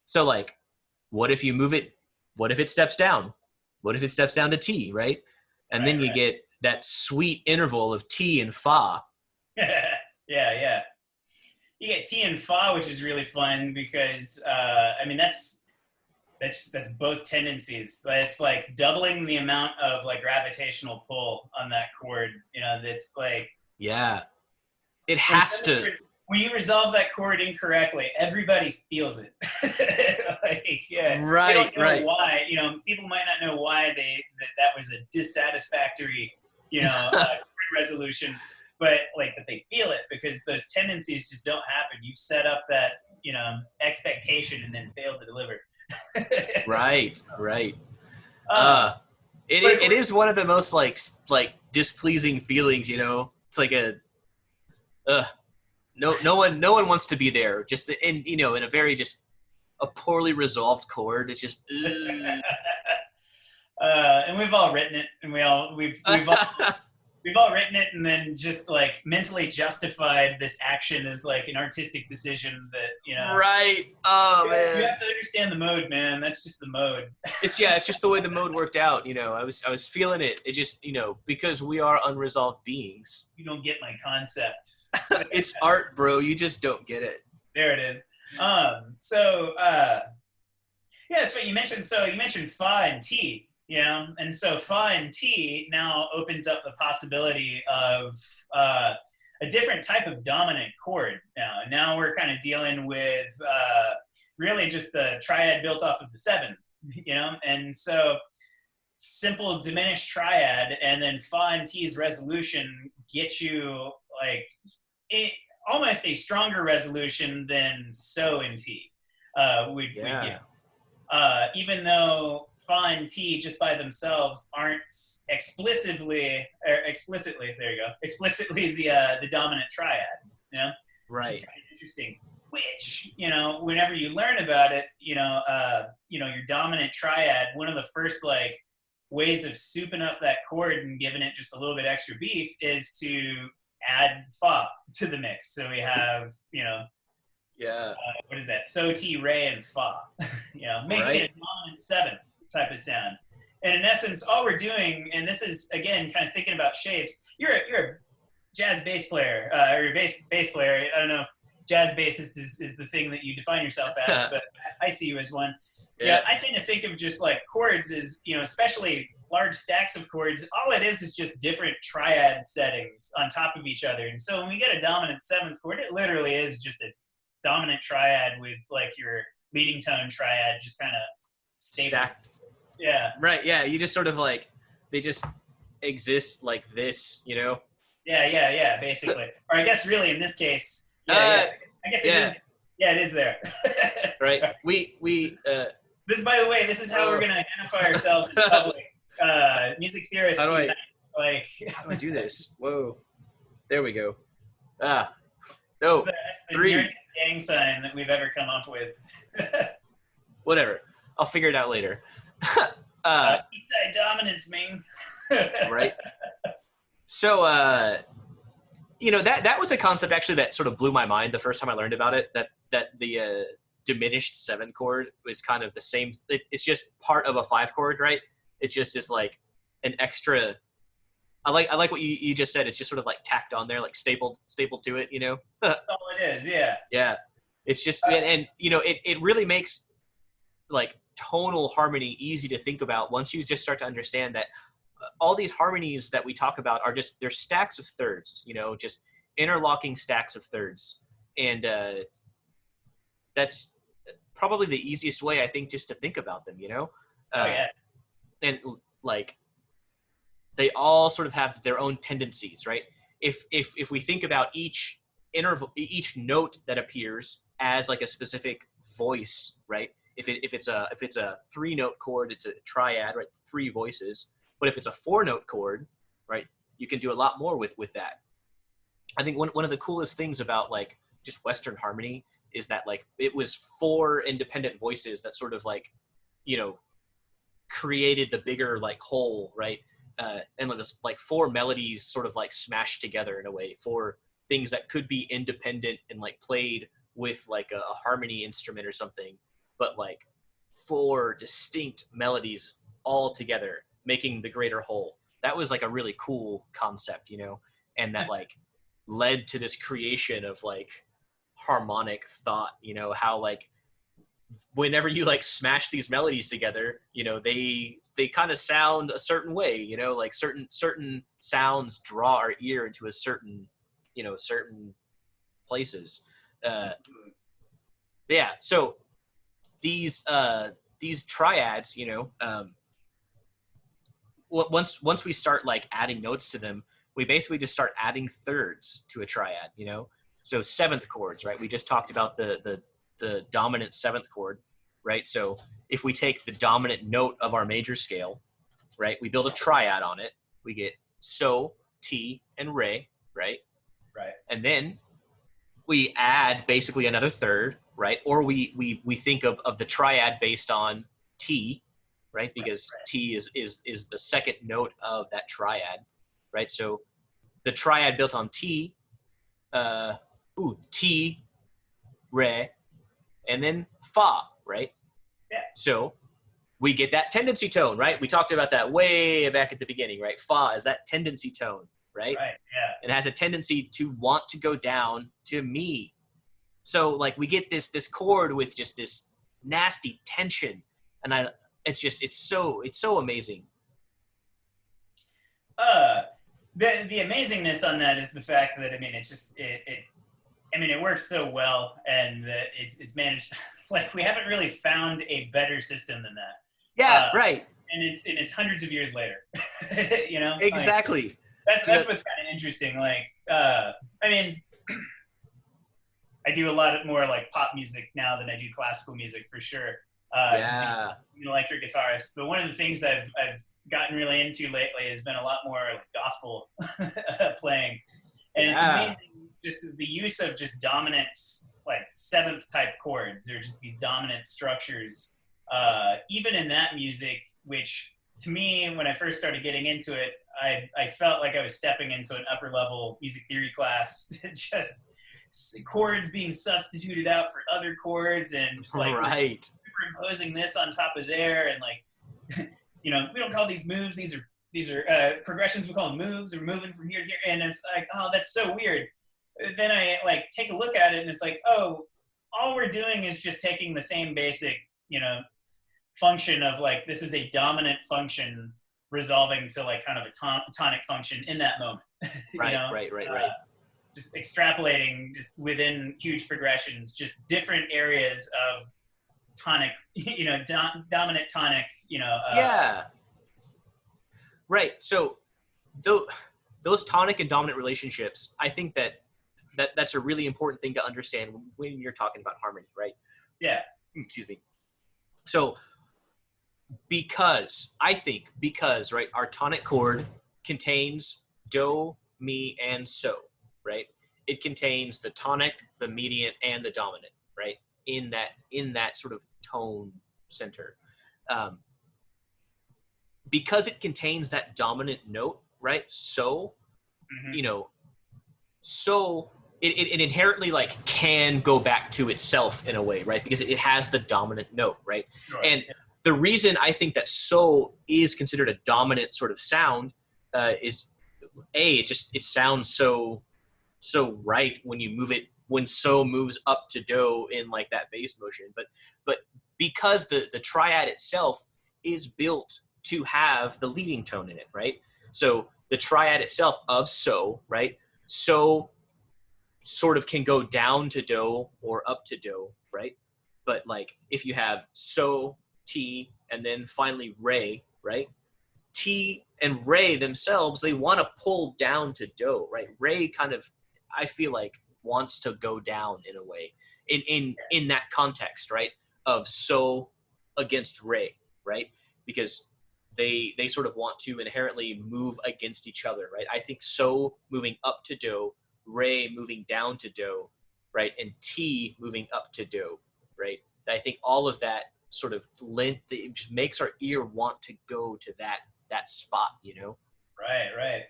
A: So like, what if you move it? What if it steps down? What if it steps down to T, right? And then you get that sweet interval of T and fa.
B: Yeah. You get T and fa, which is really fun because I mean that's both tendencies. It's like doubling the amount of like gravitational pull on that chord. That's like
A: It has to.
B: When you resolve that chord incorrectly, everybody feels it. Like, yeah, they
A: Right,
B: don't know
A: right.
B: why. You know, people might not know why that was a dissatisfactory, chord resolution, but like that they feel it because those tendencies just don't happen. You set up that expectation and then fail to deliver.
A: Right, right.
B: um,
A: Uh, it,
B: but of
A: it
B: course,
A: is one of the most like displeasing feelings, you know. It's like uh, no one wants to be there. Just in a very just a poorly resolved chord. It's just.
B: and we've all written it, and we've all written it and then just like mentally justified this action as like an artistic decision that
A: Right. Oh
B: you
A: man.
B: have to understand the mode, man. That's just the mode.
A: It's just the way the mode worked out. I was feeling it. It just because we are unresolved beings.
B: You don't get my concept.
A: It's art, bro. You just don't get it.
B: There it is. Yeah, that's what you mentioned. So you mentioned fa and t, and so fa and t now opens up the possibility of a different type of dominant chord. Now we're kind of dealing with really just the triad built off of the seven, and so simple diminished triad, and then fa and t's resolution get you like almost a stronger resolution than so and t would give. Even though fa and t just by themselves aren't explicitly the dominant triad,
A: Right.
B: which is kind of interesting. Which whenever you learn about it, your dominant triad, one of the first like ways of souping up that chord and giving it just a little bit extra beef is to add fa to the mix. So we have what is that? So, T, re, and fa. Making it a dominant seventh type of sound. And in essence, all we're doing, and this is again kind of thinking about shapes. You're a jazz bass player, or a bass player. I don't know if jazz bassist is the thing that you define yourself as, but I see you as one. Yeah, I tend to think of just like chords as especially large stacks of chords. All it is just different triad settings on top of each other. And so when we get a dominant seventh chord, it literally is just a dominant triad with like your leading tone triad just kind of
A: stacked.
B: Yeah.
A: Right. Yeah. You just sort of like they just exist like this,
B: Yeah. Basically, or I guess really in this case, I guess it is. Yeah, it is there.
A: Right. We.
B: This, by the way, this is how we're going to identify ourselves in public. Music theorists.
A: How do
B: How
A: do I do this? Whoa. There we go. No.
B: The
A: 3.
B: gang sign that we've ever come up with.
A: Whatever. I'll figure it out later.
B: East side dominance, man.
A: Right. So, that was a concept actually that sort of blew my mind the first time I learned about it. That the diminished 7 chord was kind of the same. It's just part of a 5 chord, right? It just is like an extra. I like what you just said. It's just sort of like tacked on there, like stapled to it.
B: That's all it is. Yeah.
A: Yeah. It's just and it really makes like tonal harmony easy to think about once you just start to understand that all these harmonies that we talk about are they're stacks of thirds, just interlocking stacks of thirds. And that's probably the easiest way, I think, just to think about them, And like they all sort of have their own tendencies, right? If we think about each note that appears as like a specific voice, right? If it's a 3-note chord, it's a triad, right? 3 voices. But if it's a 4-note chord, right, you can do a lot more with that. I think one of the coolest things about like just Western harmony is that like it was 4 independent voices that sort of like, created the bigger like whole, right? And it was like 4 melodies sort of like smashed together in a way, 4 things that could be independent and like played with like a harmony instrument or something, but like 4 distinct melodies all together making the greater whole. That was like a really cool concept, and that like led to this creation of like harmonic thought, how like whenever you like smash these melodies together, they kind of sound a certain way, like certain sounds draw our ear into a certain certain places. Yeah. So these triads, once we start like adding notes to them, we basically just start adding thirds to a triad. So seventh chords, right? We just talked about the dominant seventh chord, right? So if we take the dominant note of our major scale, right, we build a triad on it. We get so, ti, and re, right?
B: Right.
A: And then we add basically another third, right? Or we think of the triad based on ti, right? Because ti is the second note of that triad, right? So the triad built on ti, ti, re, and then fa, right?
B: Yeah.
A: So we get that tendency tone, right? We talked about that way back at the beginning, right? Fa is that tendency tone, right?
B: Right. Yeah.
A: It has a tendency to want to go down to mi. So like we get this chord with just this nasty tension, and it's so amazing.
B: The amazingness on that is the fact that it works so well, and that it's managed. Like, we haven't really found a better system than that.
A: Yeah, right.
B: And it's hundreds of years later.
A: Exactly.
B: Like, that's what's kind of interesting. Like, I do a lot more like pop music now than I do classical music, for sure. Just being an electric guitarist. But one of the things I've gotten really into lately has been a lot more like gospel playing, and it's amazing just the use of just dominant, like seventh type chords, or just these dominant structures. Even in that music, which to me, when I first started getting into it, I felt like I was stepping into an upper level music theory class. Just chords being substituted out for other chords, and just like superimposing this on top of there, and like we don't call these moves. These are progressions. We call them moves. We're moving from here to here, and it's like, oh, that's so weird. Then I like take a look at it, and it's like, oh, all we're doing is just taking the same basic, function of like, this is a dominant function resolving to like kind of a tonic function in that moment.
A: Right.
B: Just extrapolating just within huge progressions, just different areas of tonic, dominant tonic,
A: Right. So those tonic and dominant relationships, I think that's a really important thing to understand when you're talking about harmony, right?
B: Yeah.
A: Excuse me. So because right, our tonic chord contains do, mi, and so, right? It contains the tonic, the mediant, and the dominant, right? In that sort of tone center. Because it contains that dominant note, right? So, so it inherently like can go back to itself in a way, right? Because it has the dominant note, right?
B: Sure.
A: And the reason I think that so is considered a dominant sort of sound is it sounds so right when you move it, when so moves up to do in like that bass motion, but because the triad itself is built to have the leading tone in it, right? So the triad itself of so, right? So sort of can go down to do or up to do, right? But like if you have so, ti, and then finally re, right? Ti and re themselves, they want to pull down to do, right? Re kind of, I feel like, wants to go down in a way in that context, right? Of so against re, right? Because they sort of want to inherently move against each other, right? I think so moving up to do, re moving down to do, right? And ti moving up to do, right? I think all of that sort of it just makes our ear want to go to that spot,
B: Right.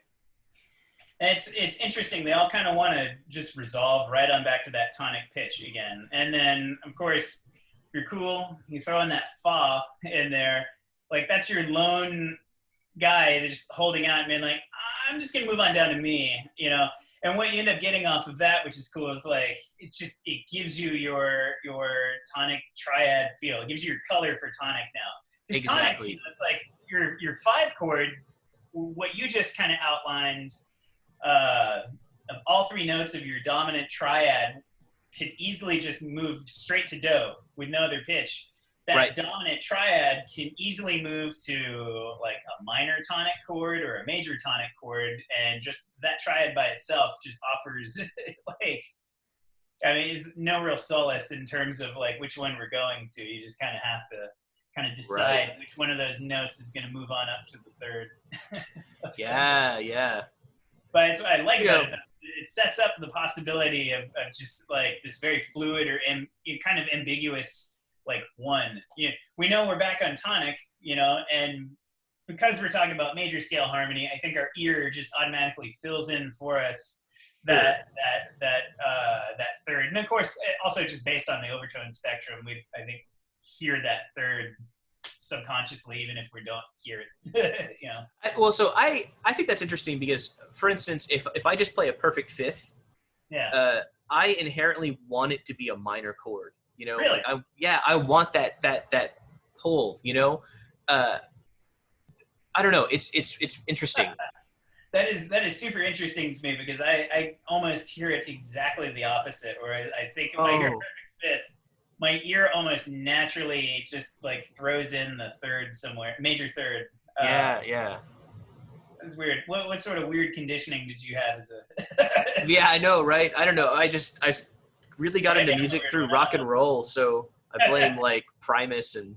B: And it's interesting. They all kind of want to just resolve right on back to that tonic pitch again. And then, of course, if you're cool, you throw in that fa in there. Like, that's your lone guy that's just holding out and being like, I'm just going to move on down to me, And what you end up getting off of that, which is cool, is like, it gives you your tonic triad feel. It gives you your color for tonic now.
A: Exactly.
B: Tonic, it's like your 5 chord, what you just kind of outlined a of all three notes of your dominant triad can easily just move straight to do with no other pitch, that dominant triad can easily move to like a minor tonic chord or a major tonic chord, and just that triad by itself just offers like, I mean, it's no real solace in terms of like which one we're going to. You just kind of have to kind of decide which one of those notes is going to move on up to the third.
A: Yeah.
B: But it's what I like about it. It sets up the possibility of just like this very fluid or kind of ambiguous like one. We know we're back on tonic, and because we're talking about major scale harmony, I think our ear just automatically fills in for us that third. And of course, also just based on the overtone spectrum, we I think hear that third subconsciously, even if we don't hear it.
A: So I think that's interesting because, for instance, if I just play a perfect fifth, I inherently want it to be a minor chord.
B: Really?
A: Like I want that pull. I don't know. It's interesting.
B: That is super interesting to me because I almost hear it exactly the opposite. Where I think if I hear perfect fifth, my ear almost naturally just like throws in the third somewhere, major third.
A: Yeah.
B: That's weird. What sort of weird conditioning did you have as a?
A: Yeah, I know, right? I don't know. I really got into music through rock and roll, so I blame like Primus and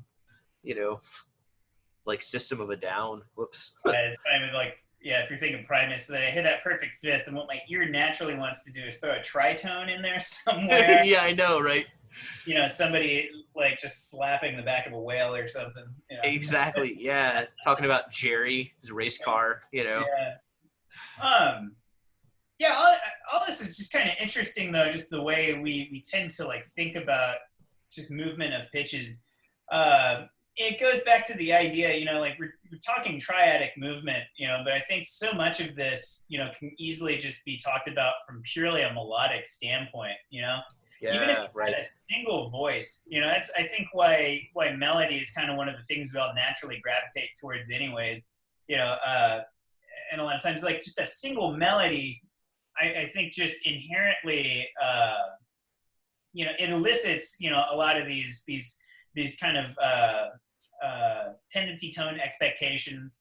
A: like System of a Down. Whoops.
B: It's kind of like, if you're thinking Primus, then I hear that perfect fifth, and what my ear naturally wants to do is throw a tritone in there somewhere.
A: Yeah, I know, right?
B: Somebody like just slapping the back of a whale or something.
A: Exactly. Yeah, talking about Jerry, his race car.
B: Yeah. All this is just kind of interesting, though. Just the way we tend to like think about just movement of pitches. It goes back to the idea, like we're talking triadic movement, but I think so much of this, can easily just be talked about from purely a melodic standpoint,
A: Yeah,
B: even if you had a single voice, that's, I think, why melody is kind of one of the things we all naturally gravitate towards anyways, and a lot of times, like, just a single melody, I think just inherently, it elicits, a lot of these kind of tendency tone expectations.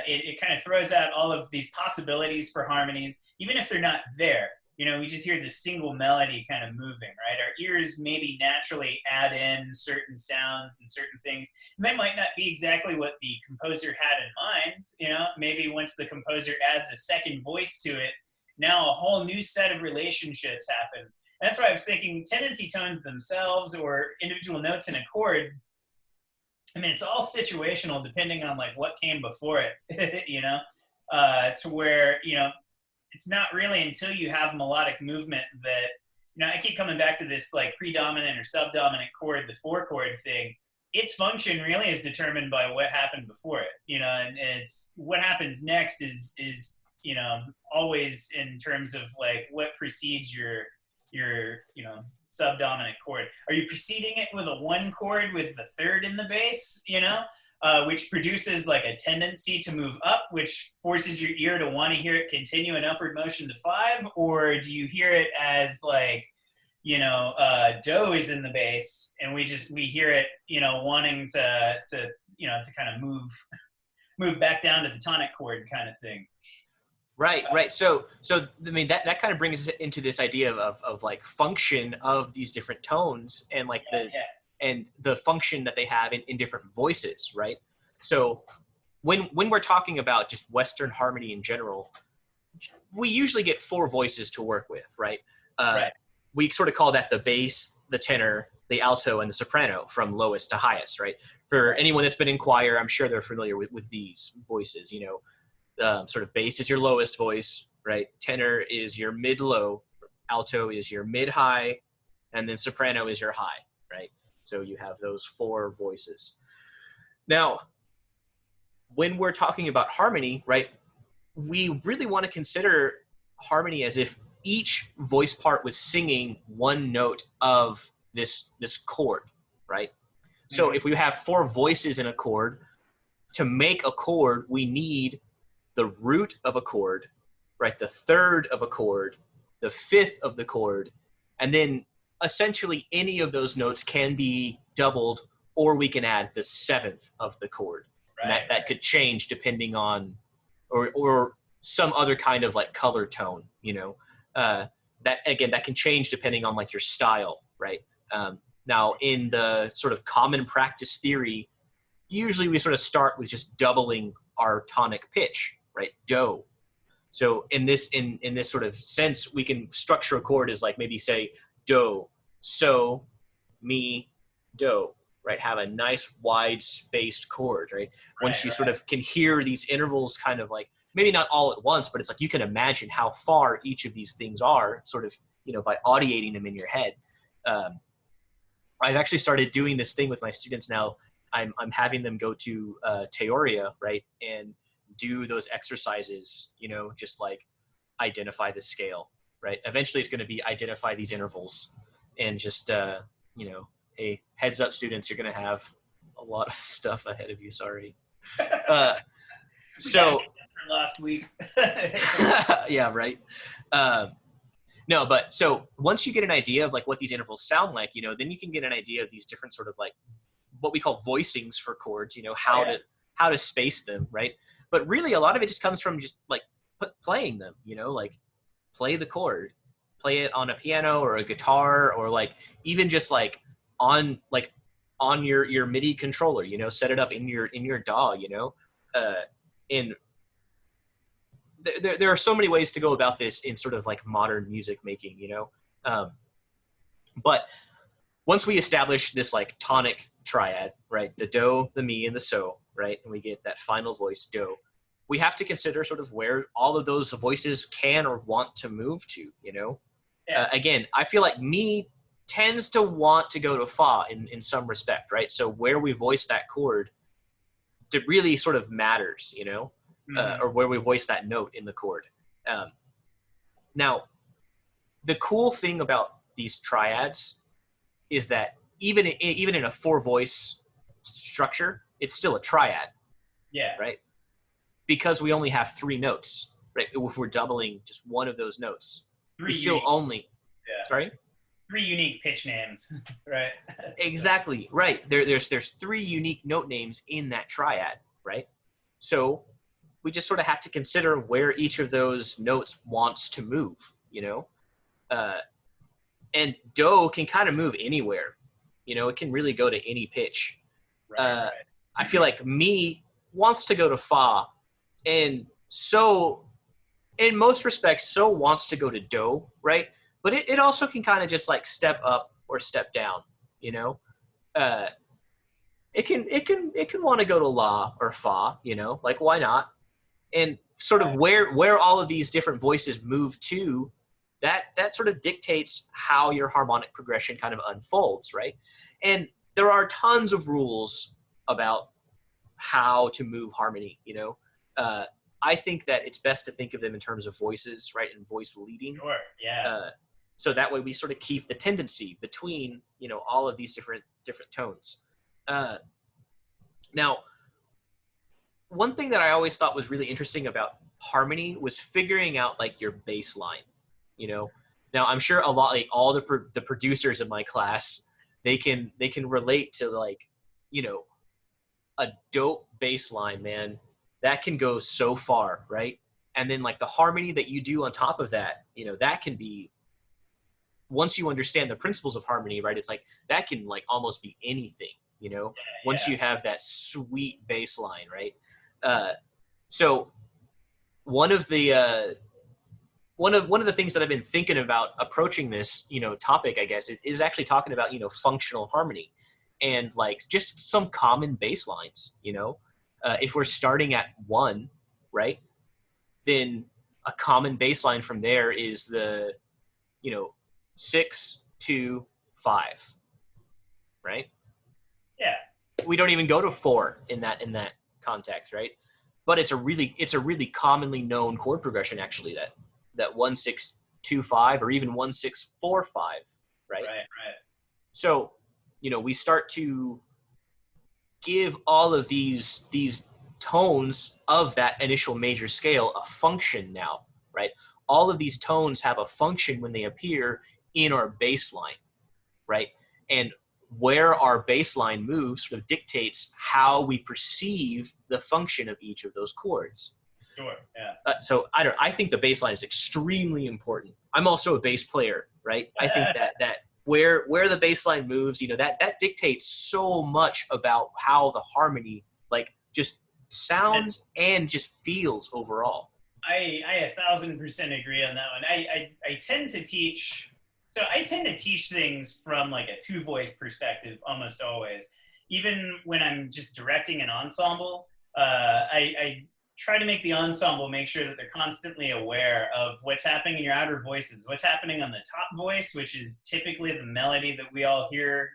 B: It kind of throws out all of these possibilities for harmonies, even if they're not there. We just hear the single melody kind of moving, right? Our ears maybe naturally add in certain sounds and certain things. And that might not be exactly what the composer had in mind. Maybe once the composer adds a second voice to it, now a whole new set of relationships happen. And that's why I was thinking tendency tones themselves or individual notes in a chord, I mean, it's all situational depending on like what came before it, to where, it's not really until you have melodic movement that, I keep coming back to this like predominant or subdominant chord, the four chord thing. Its function really is determined by what happened before it, and it's what happens next is, always in terms of like what precedes your subdominant chord. Are you preceding it with a one chord with the third in the bass, which produces like a tendency to move up, which forces your ear to want to hear it continue an upward motion to five? Or do you hear it as like, do is in the bass and we hear it, wanting to kind of move back down to the tonic chord kind of thing?
A: Right. So I mean that kind of brings us into this idea of like function of these different tones and like and the function that they have in different voices, right? So when we're talking about just Western harmony in general, we usually get four voices to work with, right? We sort of call that the bass, the tenor, the alto, and the soprano from lowest to highest, right? For anyone that's been in choir, I'm sure they're familiar with these voices, sort of bass is your lowest voice, right? Tenor is your mid-low, alto is your mid-high, and then soprano is your high, right? So you have those four voices. Now, when we're talking about harmony, right, we really want to consider harmony as if each voice part was singing one note of this chord, right? So if we have four voices in a chord, to make a chord, we need the root of a chord, right? The third of a chord, the fifth of the chord, and then essentially any of those notes can be doubled, or we can add the seventh of the chord. And that could change depending on, or some other kind of like color tone, that again, that can change depending on like your style, right? Now in the sort of common practice theory, usually we sort of start with just doubling our tonic pitch, right? Do. So in this sort of sense, we can structure a chord as like maybe say do, so, mi, do, right? Have a nice wide spaced chord, right? Once you sort of can hear these intervals kind of like, maybe not all at once, but it's like you can imagine how far each of these things are sort of, by audiating them in your head. I've actually started doing this thing with my students now. I'm having them go to Teoria, right? And do those exercises, just like identify the scale, right? Eventually it's going to be identify these intervals and just, hey, heads up students, you're going to have a lot of stuff ahead of you. Sorry. So
B: last week's.
A: yeah, right. No, but so once you get an idea of like what these intervals sound like, then you can get an idea of these different sort of like what we call voicings for chords, how to space them, right? But really a lot of it just comes from just like playing them, like play the chord, play it on a piano or a guitar, or like even just like on your MIDI controller, set it up in your DAW, and there are so many ways to go about this in sort of like modern music making, but once we establish this like tonic triad, right, the do, the mi, and the so, right, and we get that final voice do, we have to consider sort of where all of those voices can or want to move to, again, I feel like mi tends to want to go to fa in some respect, right? So where we voice that chord, it really sort of matters, or where we voice that note in the chord. Now, the cool thing about these triads is that even in a four voice structure, it's still a triad.
B: Yeah.
A: Right? Because we only have three notes, right? If we're doubling just one of those notes, we still only.
B: Yeah.
A: Sorry?
B: 3 unique pitch names, right?
A: Exactly, right. There's 3 unique note names in that triad, right? So we just sort of have to consider where each of those notes wants to move, and do can kind of move anywhere, it can really go to any pitch.
B: Right.
A: I feel like mi wants to go to fa, and so in most respects, so wants to go to do, right? But it also can kind of just like step up or step down, it can want to go to la or fa, like why not? And sort of where all of these different voices move to, that sort of dictates how your harmonic progression kind of unfolds, right? And there are tons of rules about how to move harmony, I think that it's best to think of them in terms of voices, right, and voice leading.
B: Sure, yeah.
A: So that way we sort of keep the tendency between, all of these different tones. Now, one thing that I always thought was really interesting about harmony was figuring out like your bass line, Now I'm sure a lot, like all the producers of my class, they can relate to like, a dope bass line, man, that can go so far, right? And then like the harmony that you do on top of that, that can be, once you understand the principles of harmony, right, it's like that can like almost be anything, once you have that sweet bass line, right? So one of the things that I've been thinking about approaching this, topic, I guess, is actually talking about, functional harmony and like just some common bass lines, if we're starting at 1, right, then a common bass line from there is the, 6, 2, 5, right?
B: Yeah.
A: We don't even go to 4 in that context, right? But it's a really commonly known chord progression, actually, that 1, 6, 2, 5, or even 1, 6, 4, 5, right?
B: Right.
A: So, we start to give all of these tones of that initial major scale a function now, right? All of these tones have a function when they appear in our bass line, right? And where our bass line moves sort of dictates how we perceive the function of each of those chords.
B: Sure. Yeah.
A: So I think the bass line is extremely important. I'm also a bass player, right? I think that where the bass line moves, that dictates so much about how the harmony like just sounds and just feels overall.
B: I 1,000% agree on that one. I tend to teach, so I tend to teach things from like a two-voice perspective almost always. Even when I'm just directing an ensemble, I try to make the ensemble make sure that they're constantly aware of what's happening in your outer voices, what's happening on the top voice, which is typically the melody that we all hear,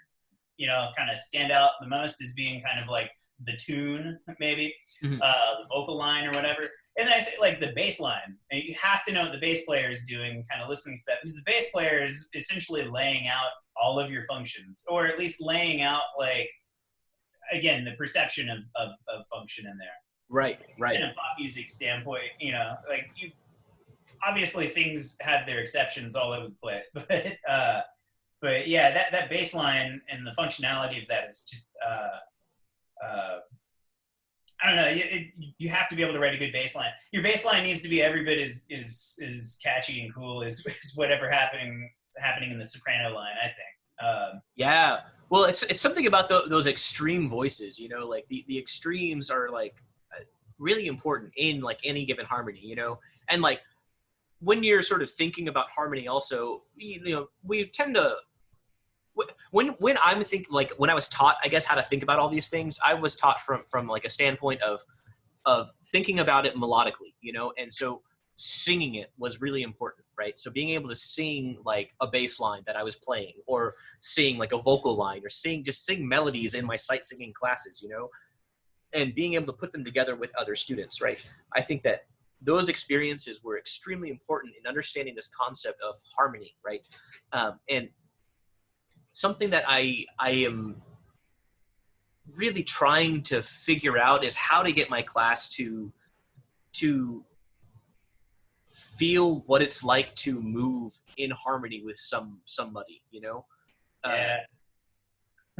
B: kind of stand out the most as being kind of like the tune, maybe, the vocal line or whatever. And I say like the bass line, and you have to know what the bass player is doing, kind of listening to that, because the bass player is essentially laying out all of your functions, or at least laying out, like, again, the perception of function in there.
A: Right.
B: In a pop music standpoint, like obviously things have their exceptions all over the place, but yeah, that bass line and the functionality of that is just, I don't know. You have to be able to write a good bass line. Your bass line needs to be every bit as catchy and cool as whatever happening in the soprano line, I think.
A: Yeah. Well, it's something about those extreme voices, like the extremes are like really important in like any given harmony, and like when you're sort of thinking about harmony also, we tend to, when I'm thinking, like when I was taught, I guess, how to think about all these things, I was taught from like a standpoint of thinking about it melodically, and so singing it was really important, right? So being able to sing like a bass line that I was playing, or sing like a vocal line, or sing melodies in my sight singing classes, and being able to put them together with other students, right? I think that those experiences were extremely important in understanding this concept of harmony, right? And something that I am really trying to figure out is how to get my class to feel what it's like to move in harmony with somebody,
B: Yeah.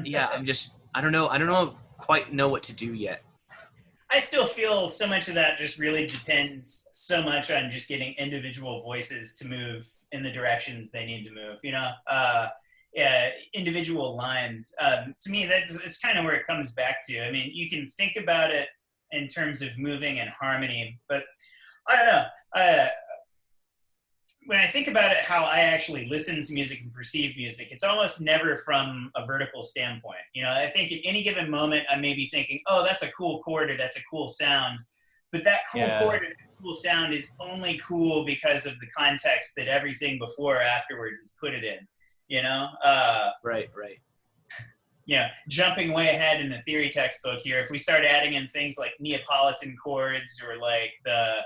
A: Yeah, I don't know quite know what to do yet.
B: I still feel so much of that just really depends so much on just getting individual voices to move in the directions they need to move, individual lines. To me, it's kind of where it comes back to. I mean, you can think about it in terms of moving in harmony, but I don't know. When I think about it, how I actually listen to music and perceive music, it's almost never from a vertical standpoint. I think at any given moment, I may be thinking, oh, that's a cool chord, or that's a cool sound. But that cool chord or cool sound is only cool because of the context that everything before or afterwards has put it in,
A: Right.
B: Jumping way ahead in the theory textbook here, if we start adding in things like Neapolitan chords or like the,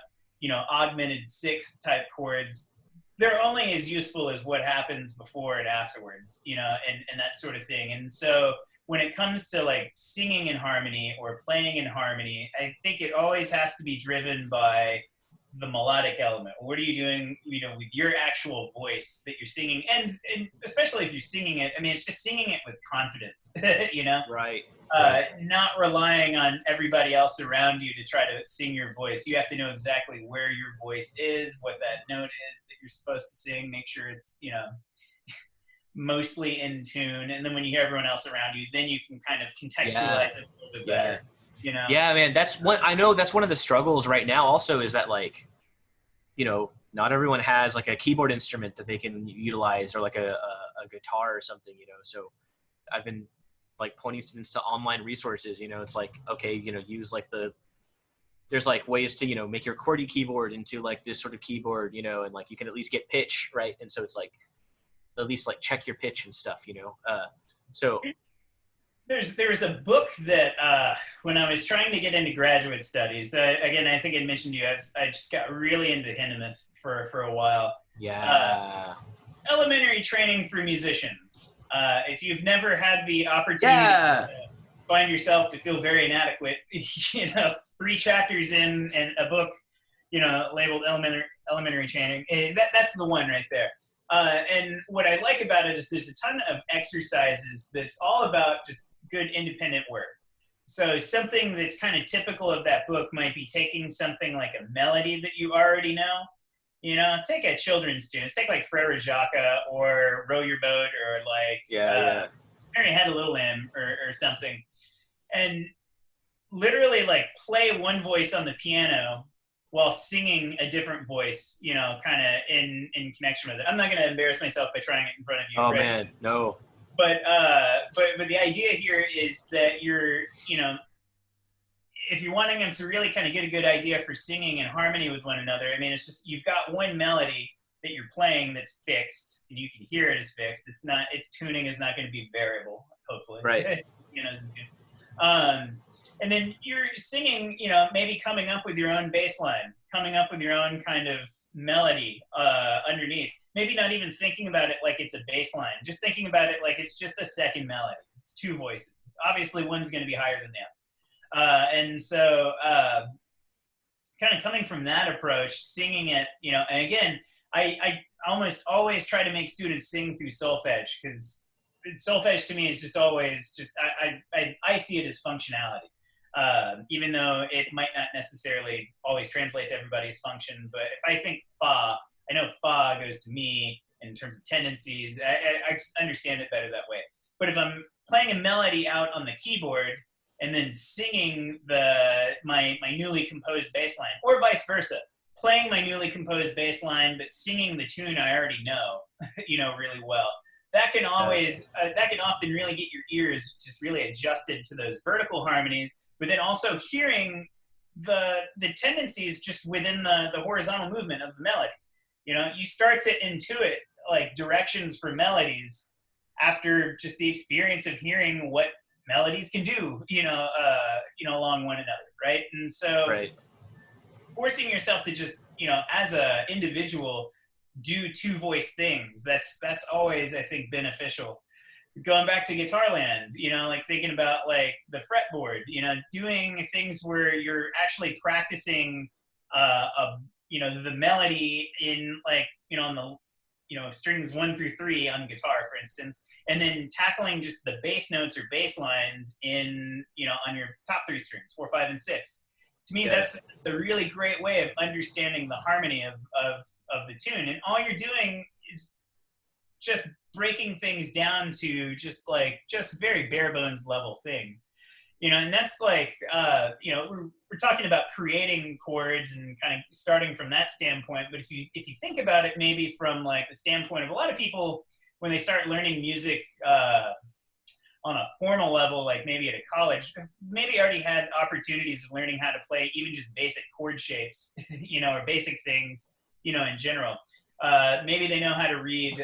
B: augmented sixth type chords, they're only as useful as what happens before and afterwards, and that sort of thing. And so when it comes to like singing in harmony or playing in harmony, I think it always has to be driven by the melodic element. What are you doing, with your actual voice that you're singing? And especially if you're singing it, I mean, it's just singing it with confidence,
A: Right.
B: Not relying on everybody else around you to try to sing your voice. You have to know exactly where your voice is, what that note is that you're supposed to sing, make sure it's, mostly in tune. And then when you hear everyone else around you, then you can kind of contextualize it a little bit better.
A: Yeah, man, that's one of the struggles right now also, is that like, not everyone has like a keyboard instrument that they can utilize, or like a guitar or something, so I've been like pointing students to online resources. It's like, okay, use like there's like ways to, make your QWERTY keyboard into like this sort of keyboard, and like you can at least get pitch, right? And so it's like, at least like check your pitch and stuff, so
B: there's a book that when I was trying to get into graduate studies, again, I think I mentioned to you, I just got really into Hindemith for a while.
A: Yeah.
B: Elementary training for musicians. If you've never had the opportunity to find yourself to feel very inadequate, 3 chapters in and a book labeled elementary chanting. That's the one right there. And what I like about it is there's a ton of exercises that's all about just good independent work. So something that's kind of typical of that book might be taking something like a melody that you already know. Take a children's tune. Take like Frere Jacques or Row Your Boat or like Mary Had a Little Lamb or something. And literally like play one voice on the piano while singing a different voice, kind of in connection with it. I'm not going to embarrass myself by trying it in front of you.
A: Oh,
B: right?
A: man, no.
B: But the idea here is that you're, if you're wanting them to really kind of get a good idea for singing in harmony with one another, I mean, it's just, you've got one melody that you're playing that's fixed, and you can hear it as fixed. Its tuning is not going to be variable, hopefully.
A: Right.
B: As in tune. And then you're singing, maybe coming up with your own bass line, coming up with your own kind of melody underneath. Maybe not even thinking about it like it's a bass line, just thinking about it like it's just a second melody. It's two voices. Obviously, one's going to be higher than the other. And so kind of coming from that approach, singing it, and again, I almost always try to make students sing through solfege, because solfege to me is just always just, I see it as functionality. Even though it might not necessarily always translate to everybody's function. But if I think fa, I know fa goes to me in terms of tendencies. I just understand it better that way. But if I'm playing a melody out on the keyboard and then singing my newly composed bass line, or vice versa, playing my newly composed bass line but singing the tune I already know, really well, that can often really get your ears just really adjusted to those vertical harmonies, but then also hearing the tendencies just within the horizontal movement of the melody. You start to intuit like directions for melodies after just the experience of hearing what melodies can do, along one another, right? And so forcing yourself to just, as a individual, do two voice things, that's always, I think, beneficial. Going back to Guitarland, like thinking about like the fretboard, doing things where you're actually practicing the melody in like, on the strings 1 through 3 on guitar, for instance, and then tackling just the bass notes or bass lines in, on your top 3 strings, 4, 5, and 6. To me, that's a really great way of understanding the harmony of the tune. And all you're doing is just breaking things down to just very bare bones level things. And that's like, we're talking about creating chords and kind of starting from that standpoint. But if you think about it, maybe from like the standpoint of a lot of people, when they start learning music on a formal level, like maybe at a college, maybe already had opportunities of learning how to play even just basic chord shapes, or basic things, in general. Maybe they know how to read,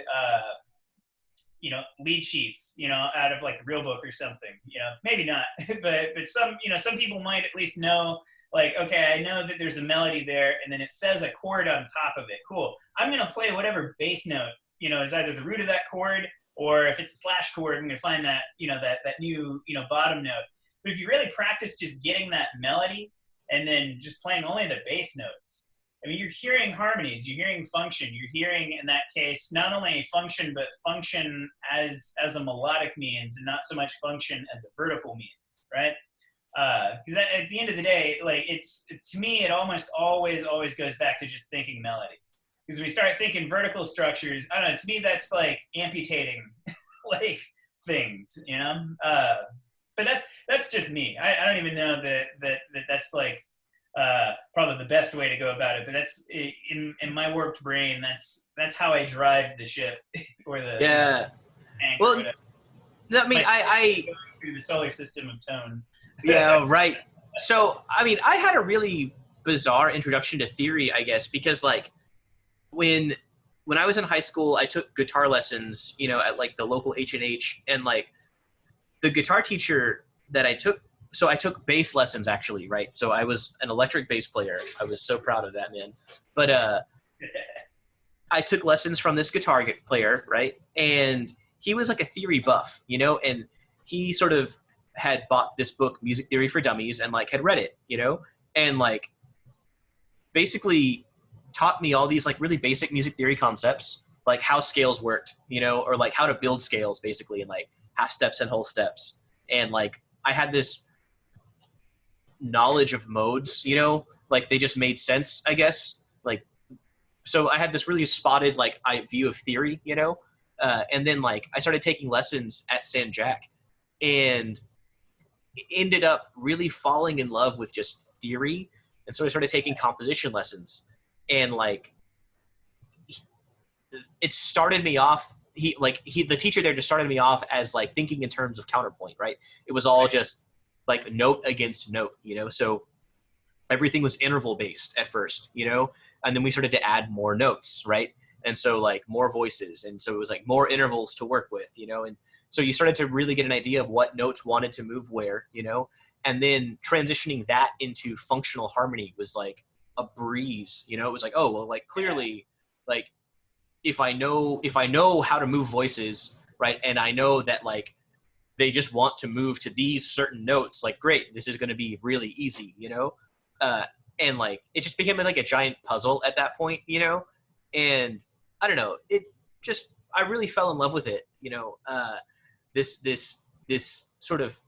B: lead sheets, out of like the real book or something, maybe not, but some people might at least know, like, okay, I know that there's a melody there and then it says a chord on top of it. Cool. I'm going to play whatever bass note, is either the root of that chord, or if it's a slash chord, I'm going to find that, that new, bottom note. But if you really practice just getting that melody and then just playing only the bass notes, I mean, you're hearing harmonies, you're hearing function, you're hearing, in that case, not only function, but function as a melodic means and not so much function as a vertical means, right? Because at the end of the day, like, to me, it almost always goes back to just thinking melody. Because when we start thinking vertical structures, I don't know, to me that's like amputating like things, but that's just me. I don't even know that's like probably the best way to go about it, but that's in my warped brain, that's how I drive the ship or the tank.
A: Well, I mean, I
B: through the solar system of tones.
A: Yeah, right. So, I mean, I had a really bizarre introduction to theory, I guess, because like when I was in high school, I took guitar lessons, at like the local H&H, and like the guitar teacher that I took bass lessons actually, right? So I was an electric bass player. I was so proud of that, man. But I took lessons from this guitar player, right? And he was like a theory buff, and he sort of had bought this book, Music Theory for Dummies, and like had read it, and like basically taught me all these like really basic music theory concepts, like how scales worked, you know, or like how to build scales basically, and like half steps and whole steps. And like I had this knowledge of modes, you know, like they just made sense, I guess. Like, so I had this really spotted like view of theory, you know, and then like I started taking lessons at San Jack, and ended up really falling in love with just theory. And so I started taking composition lessons, and like it started me off. The teacher there just started me off as like thinking in terms of counterpoint, right? It was all just like note against note, you know. So everything was interval based at first, you know, and then we started to add more notes, right? And so like more voices, and so it was like more intervals to work with, you know. And so you started to really get an idea of what notes wanted to move where, you know. And then transitioning that into functional harmony was like a breeze, you know. It was like, oh well, like clearly, like if I know how to move voices, right, and I know that like they just want to move to these certain notes, like great, this is going to be really easy, you know. uh and like it just became like a giant puzzle at that point, you know. And I don't know, it just, I really fell in love with it, you know. This sort of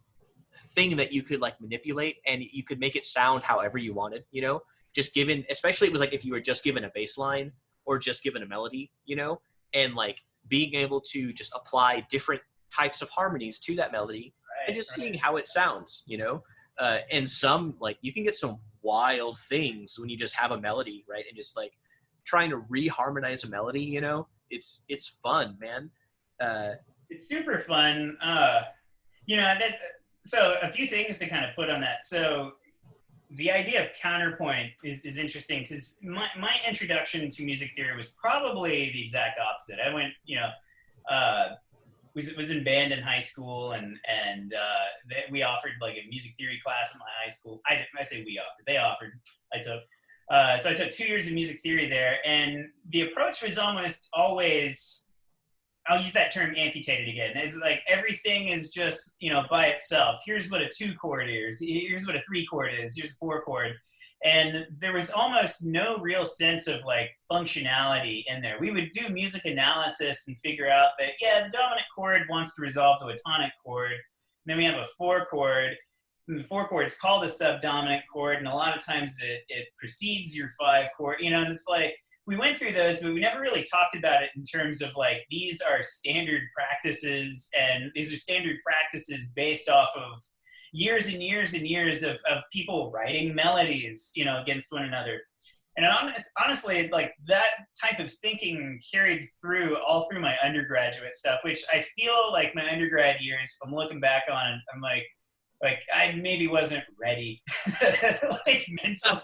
A: thing that you could like manipulate, and you could make it sound however you wanted, you know, just given, especially it was like if you were just given a bass line or just given a melody, you know, and like being able to just apply different types of harmonies to that melody, and just seeing how it sounds, you know. And some like you can get some wild things when you just have a melody, right, and just like trying to reharmonize a melody, you know. It's fun, man.
B: It's super fun. You know, that, so a few things to kind of put on that. So the idea of counterpoint is interesting, because my introduction to music theory was probably the exact opposite. I went, you know, was in band in high school, and we offered like a music theory class in my high school. I say we offered, they offered, I took. So I took 2 years of music theory there, and the approach was almost always, I'll use that term amputated again. It's like everything is just, you know, by itself. Here's what a 2 chord is. Here's what a 3 chord is. Here's a 4 chord. And there was almost no real sense of like functionality in there. We would do music analysis and figure out that, yeah, the dominant chord wants to resolve to a tonic chord. And then we have a 4 chord. And the 4 chord is called a subdominant chord. And a lot of times it precedes your 5 chord, you know, and it's like, we went through those, but we never really talked about it in terms of like, these are standard practices, and these are standard practices based off of years and years and years of people writing melodies, you know, against one another. And honestly, like that type of thinking carried through all through my undergraduate stuff, which I feel like my undergrad years, if I'm looking back on, I'm like I maybe wasn't ready, like mentally.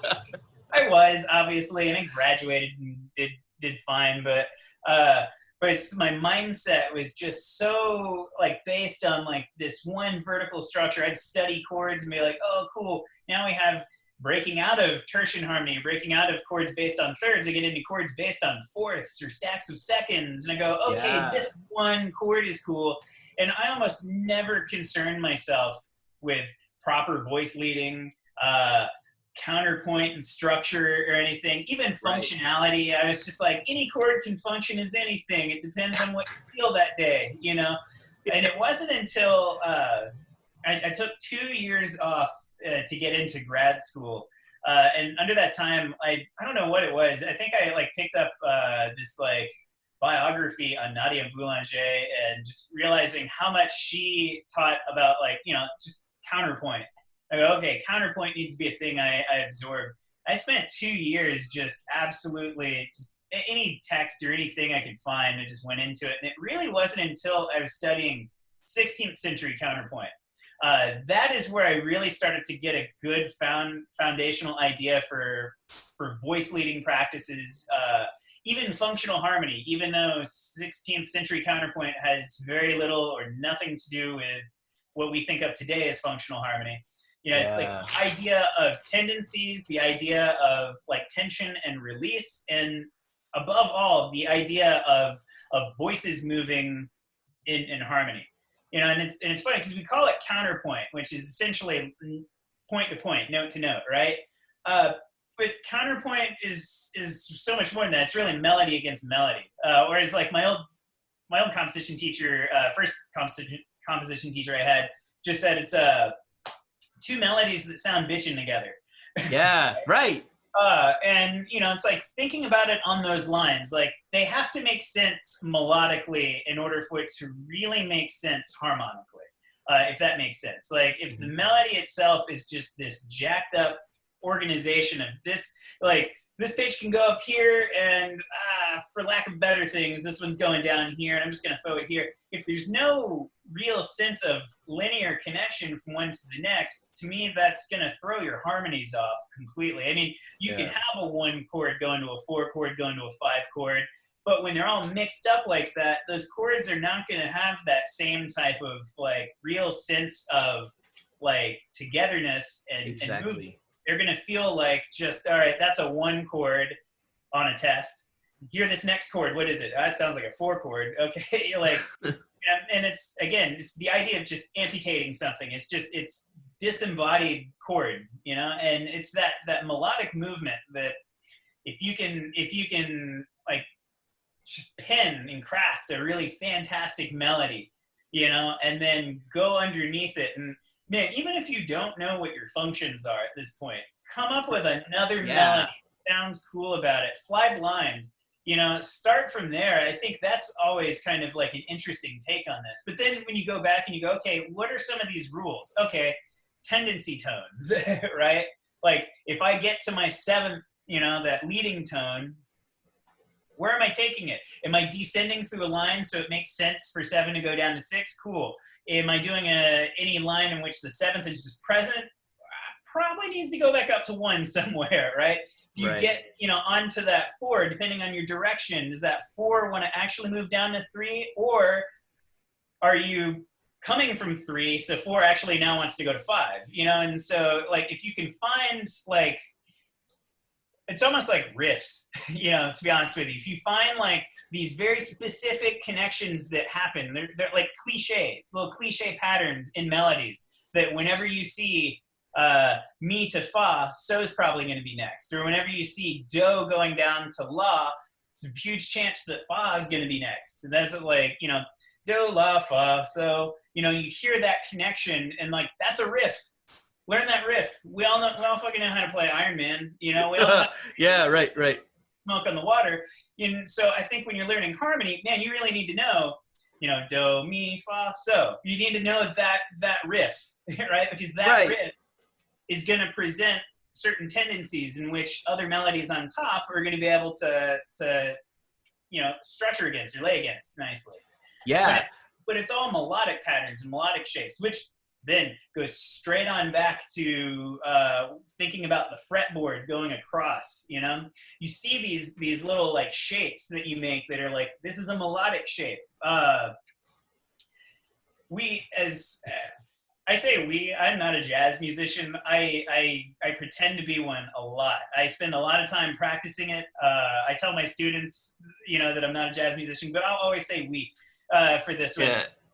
B: I was, obviously, and I graduated and did fine, but my mindset was just so like based on like this one vertical structure. I'd study chords and be like, oh, cool. Now we have breaking out of tertian harmony, breaking out of chords based on thirds. I get into chords based on fourths or stacks of seconds, and I go, okay, yeah, this one chord is cool. And I almost never concerned myself with proper voice leading, counterpoint and structure or anything, even functionality. Right. I was just like, any chord can function as anything. It depends on what you feel that day, you know? And it wasn't until I took 2 years off to get into grad school. And under that time, I don't know what it was. I think I like picked up this like biography on Nadia Boulanger, and just realizing how much she taught about like, you know, just counterpoint. I go, okay, counterpoint needs to be a thing I absorb. I spent 2 years just absolutely just any text or anything I could find, I just went into it. And it really wasn't until I was studying 16th century counterpoint. That is where I really started to get a good foundational idea for voice leading practices, even functional harmony, even though 16th century counterpoint has very little or nothing to do with what we think of today as functional harmony. You know, it's like the idea of tendencies, the idea of like tension and release, and above all, the idea of voices moving in harmony. You know, and it's funny because we call it counterpoint, which is essentially point to point, note to note, right? but counterpoint is so much more than that. It's really melody against melody. Whereas like my old composition teacher, first composition teacher I had, just said it's two melodies that sound bitchin' together.
A: Yeah, right.
B: And you know, it's like thinking about it on those lines, like they have to make sense melodically in order for it to really make sense harmonically. If that makes sense. Like if the melody itself is just this jacked up organization of this, like this pitch can go up here and for lack of better things, this one's going down here and I'm just going to throw it here. If there's no real sense of linear connection from one to the next, to me, that's going to throw your harmonies off completely. I mean, you can have a 1 chord going to a 4 chord going to a 5 chord, but when they're all mixed up like that, those chords are not going to have that same type of like real sense of like togetherness and movement. They're going to feel like just, all right, that's a 1 chord on a test. Hear this next chord. What is it? That sounds like a 4 chord. Okay. You're like, and it's, again, it's the idea of just amputating something. It's just, it's disembodied chords, you know? And it's that melodic movement that if you can like pen and craft a really fantastic melody, you know, and then go underneath it and, man, even if you don't know what your functions are at this point, come up with another melody. Sounds cool about it. Fly blind. You know, start from there. I think that's always kind of like an interesting take on this. But then when you go back and you go, okay, what are some of these rules? Okay, tendency tones, right? Like if I get to my 7th, you know, that leading tone, where am I taking it? Am I descending through a line so it makes sense for 7 to go down to 6? Cool. Am I doing any line in which the 7th is just present? Probably needs to go back up to 1 somewhere, right? If you get, you know, onto that 4, depending on your direction, does that 4 want to actually move down to 3? Or are you coming from 3, so 4 actually now wants to go to 5, you know? And so, like, if you can find, like, it's almost like riffs, you know, to be honest with you. If you find like these very specific connections that happen, they're like cliches, little cliche patterns in melodies that whenever you see mi to fa, so is probably going to be next. Or whenever you see do going down to la, it's a huge chance that fa is going to be next. So that's like, you know, do, la, fa. So, you know, you hear that connection and like, that's a riff. Learn that riff. We all fucking know how to play Iron Man. You know, we all know
A: yeah, right.
B: Smoke on the water. And so I think when you're learning harmony, man, you really need to know, you know, do, mi, fa, so. You need to know that riff, right? Because that riff is going to present certain tendencies in which other melodies on top are going to be able to you know, structure against or lay against nicely.
A: Yeah.
B: But it's all melodic patterns and melodic shapes, which then goes straight on back to thinking about the fretboard going across, you know? You see these little like shapes that you make that are like, this is a melodic shape. I'm not a jazz musician. I pretend to be one a lot. I spend a lot of time practicing it. I tell my students, you know, that I'm not a jazz musician, but I'll always say we for this one.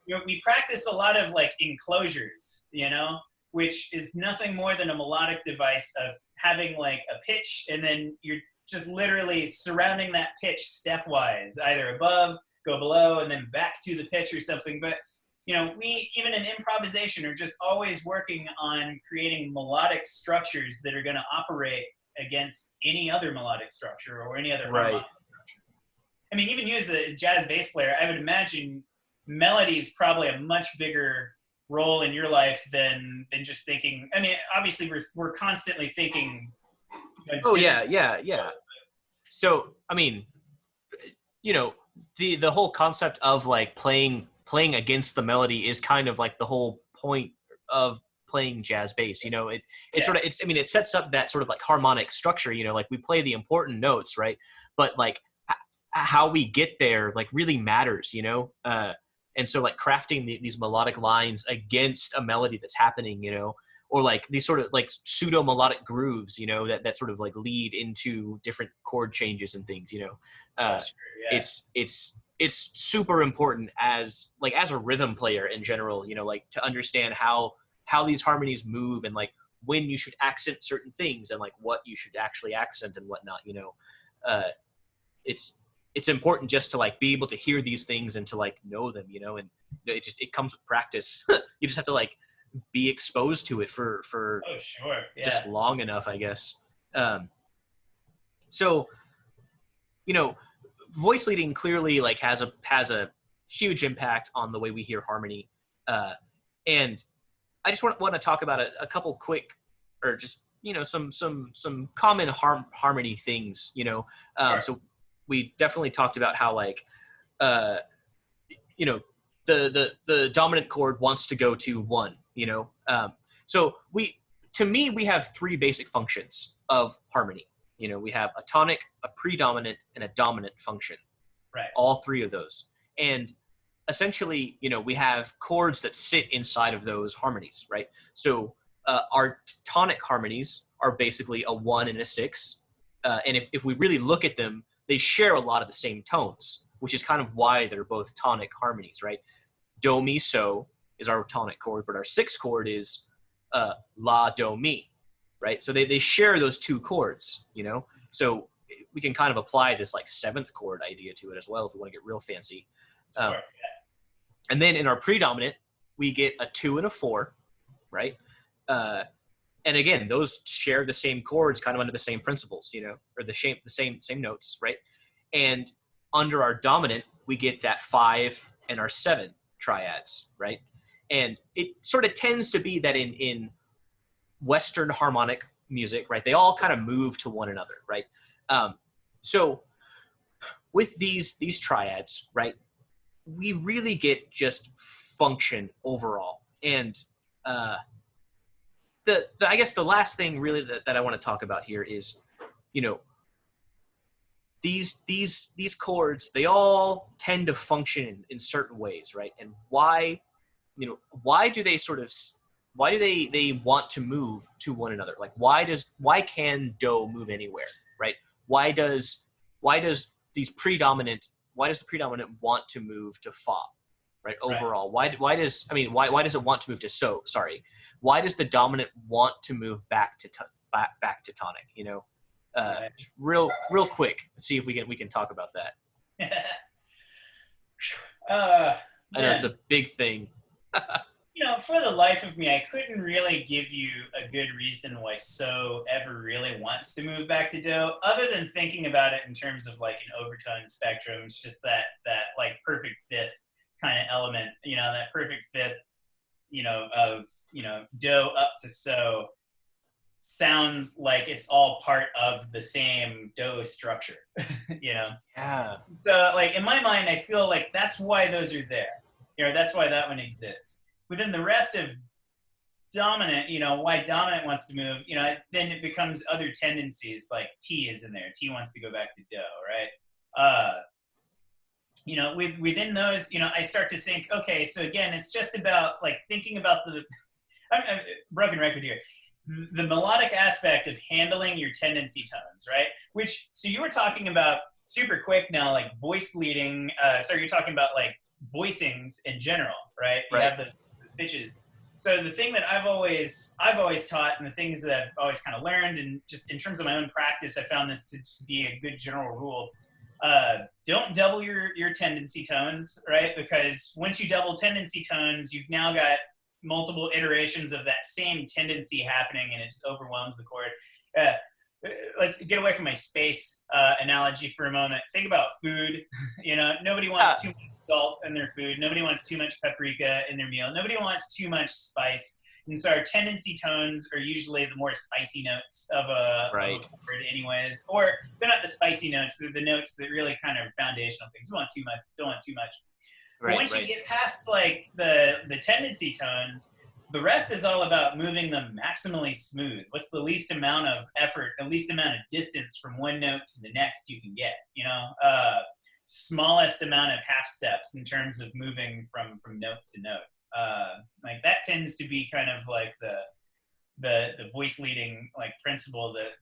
B: You know, we practice a lot of like enclosures, you know, which is nothing more than a melodic device of having like a pitch and then you're just literally surrounding that pitch stepwise, either above, go below, and then back to the pitch or something. But, you know, we, even in improvisation, are just always working on creating melodic structures that are going to operate against any other melodic structure or any other harmonic structure. I mean, even you as a jazz bass player, I would imagine melody is probably a much bigger role in your life than just thinking. I mean, obviously we're constantly thinking. You know,
A: yeah. So, I mean, you know, the whole concept of like playing against the melody is kind of like the whole point of playing jazz bass. You know, it sets up that sort of like harmonic structure. You know, like we play the important notes, right? But like how we get there like really matters. You know. And so like crafting these melodic lines against a melody that's happening, you know, or like these sort of like pseudo melodic grooves, you know, that sort of like lead into different chord changes and things, you know, it's super important as a rhythm player in general, you know, like to understand how these harmonies move and like when you should accent certain things and like what you should actually accent and whatnot. It's important just to like be able to hear these things and to like know them, and it comes with practice. You just have to like be exposed to it for
B: Oh, sure. Yeah.
A: just long enough, I guess. So, voice leading clearly like has a huge impact on the way we hear harmony. And I just want to talk about a couple quick, or just, some common harmony things,
B: Sure.
A: So we definitely talked about how like, the dominant chord wants to go to 1, so to me, we have 3 basic functions of harmony. We have a tonic, a predominant, and a dominant function.
B: Right.
A: All 3 of those. And essentially, we have chords that sit inside of those harmonies, right? So our tonic harmonies are basically a 1 and a 6. And if we really look at them, they share a lot of the same tones, which is kind of why they're both tonic harmonies, right? Do, mi, so is our tonic chord, but our 6th chord is la, do, mi, right? So they share those 2 chords, So we can kind of apply this like 7th chord idea to it as well if we want to get real fancy.
B: Sure.
A: And then in our predominant, we get a 2 and a 4, right? And again, those share the same chords, kind of under the same principles, or the same notes, right? And under our dominant, we get that 5 and our 7 triads, right? And it sort of tends to be that in Western harmonic music, right, they all kind of move to one another, right? So with these triads, right, we really get just function overall. And I guess the last thing really that I want to talk about here is, these chords, they all tend to function in certain ways, right? And why do they want to move to one another? Like why can do move anywhere, right? Why does the predominant want to move to fa, right? Overall, why does it want to move to so? Sorry, why does the dominant want to move back to tonic? Just real quick, see if we can talk about that. I know it's a big thing.
B: For the life of me, I couldn't really give you a good reason why so ever really wants to move back to do, other than thinking about it in terms of like an overtone spectrum. It's just that like perfect fifth kind of element, that perfect fifth, of do up to so sounds like it's all part of the same do structure.
A: Yeah.
B: So like in my mind, I feel like that's why those are there. That's why that one exists. Within the rest of dominant, why dominant wants to move, then it becomes other tendencies, like T is in there. T wants to go back to do, right? Within those, I start to think, okay, so again, it's just about like thinking about I'm broken record here, the melodic aspect of handling your tendency tones, right? So you were talking about super quick now, like voice leading. So you're talking about like voicings in general, right? You have those pitches. So the thing that I've always taught, and the things that I've always kind of learned, and just in terms of my own practice, I found this to just be a good general rule. Don't double your tendency tones, right? Because once you double tendency tones, you've now got multiple iterations of that same tendency happening, and it just overwhelms the chord. Let's get away from my space analogy for a moment. Think about food. Nobody wants too much salt in their food. Nobody wants too much paprika in their meal. Nobody wants too much spice. And so our tendency tones are usually the more spicy notes of a word anyways. Or they're not the spicy notes. They're the notes that really kind of are foundational things. We want too much, don't want too much. But once you get past like the tendency tones, the rest is all about moving them maximally smooth. What's the least amount of effort, the least amount of distance from one note to the next you can get, smallest amount of half steps in terms of moving from note to note. Like that tends to be kind of like the voice leading like principle that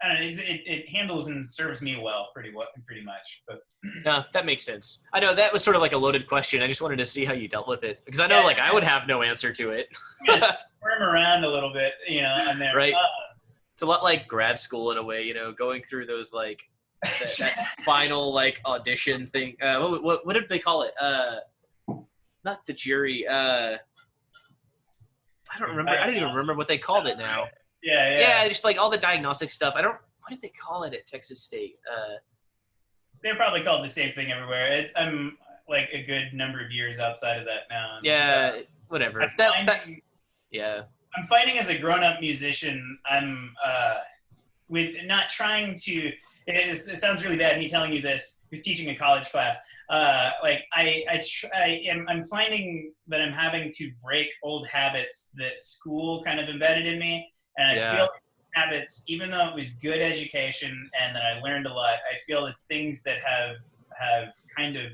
B: I don't know, it handles and serves me well pretty much. But
A: no, that makes sense. I know that was sort of like a loaded question. I just wanted to see how you dealt with it, because I know I would have no answer to it.
B: I'm gonna squirm squirm around a little bit, on there.
A: Right. It's a lot like grad school in a way, going through those like that final like audition thing. What did they call it? Not the jury. I don't remember. I don't even remember what they called it now.
B: Yeah.
A: Just like all the diagnostic stuff. What did they call it at Texas State?
B: They're probably called the same thing everywhere. I'm like a good number of years outside of that now.
A: Yeah, whatever.
B: I'm finding as a grown-up musician, I'm with not trying to. It sounds really bad me telling you this. Who's teaching a college class? I'm finding that I'm having to break old habits that school kind of embedded in me, and I feel like habits, even though it was good education and that I learned a lot, I feel it's things that have kind of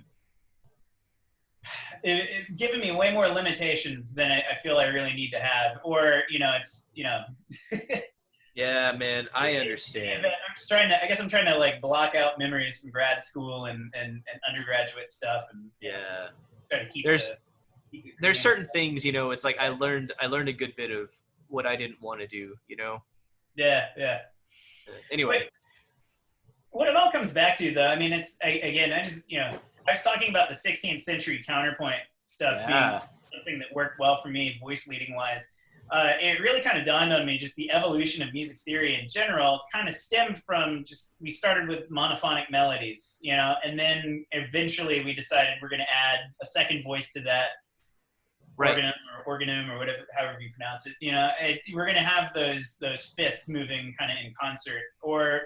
B: it's given me way more limitations than I feel I really need to have, or
A: Yeah, man, I understand.
B: I guess I'm trying to like block out memories from grad school and undergraduate stuff, and try to keep.
A: There's certain things, it's like I learned a good bit of what I didn't want to do,
B: Yeah.
A: Anyway,
B: what it all comes back to, though, I mean, it's again, I was talking about the 16th century counterpoint stuff being something that worked well for me, voice leading wise. It really kind of dawned on me, just the evolution of music theory in general kind of stemmed from we started with monophonic melodies, and then eventually we decided we're going to add a second voice to that, organum or whatever, however you pronounce it. We're going to have those fifths moving kind of in concert, or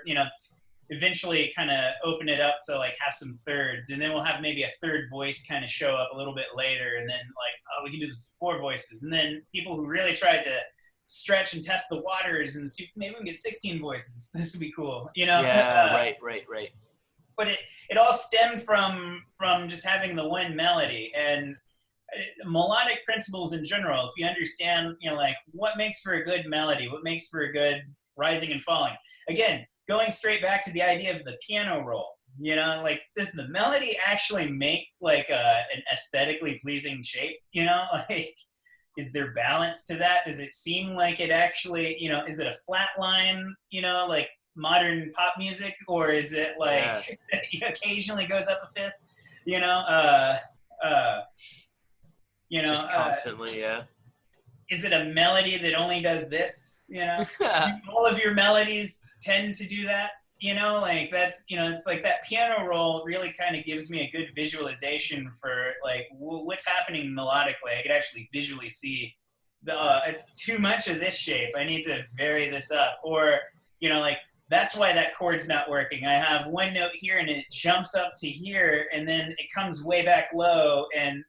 B: eventually kind of open it up to like have some thirds, and then we'll have maybe a third voice kind of show up a little bit later, and then like, we can do this with 4 voices, and then people who really tried to stretch and test the waters and see maybe we can get 16 voices. This would be cool,
A: right.
B: But it all stemmed from just having the one melody, and melodic principles in general. If you understand, like what makes for a good melody, what makes for a good rising and falling. Again, going straight back to the idea of the piano roll, like does the melody actually make like an aesthetically pleasing shape? Like is there balance to that? Does it seem like it actually, is it a flat line, like modern pop music, or is it like occasionally goes up a fifth?
A: Just constantly,
B: Is it a melody that only does this? All of your melodies tend to do that. Like that's, it's like that piano roll really kind of gives me a good visualization for like what's happening melodically. I could actually visually see it's too much of this shape. I need to vary this up, or like that's why that chord's not working. I have one note here and it jumps up to here, and then it comes way back low, and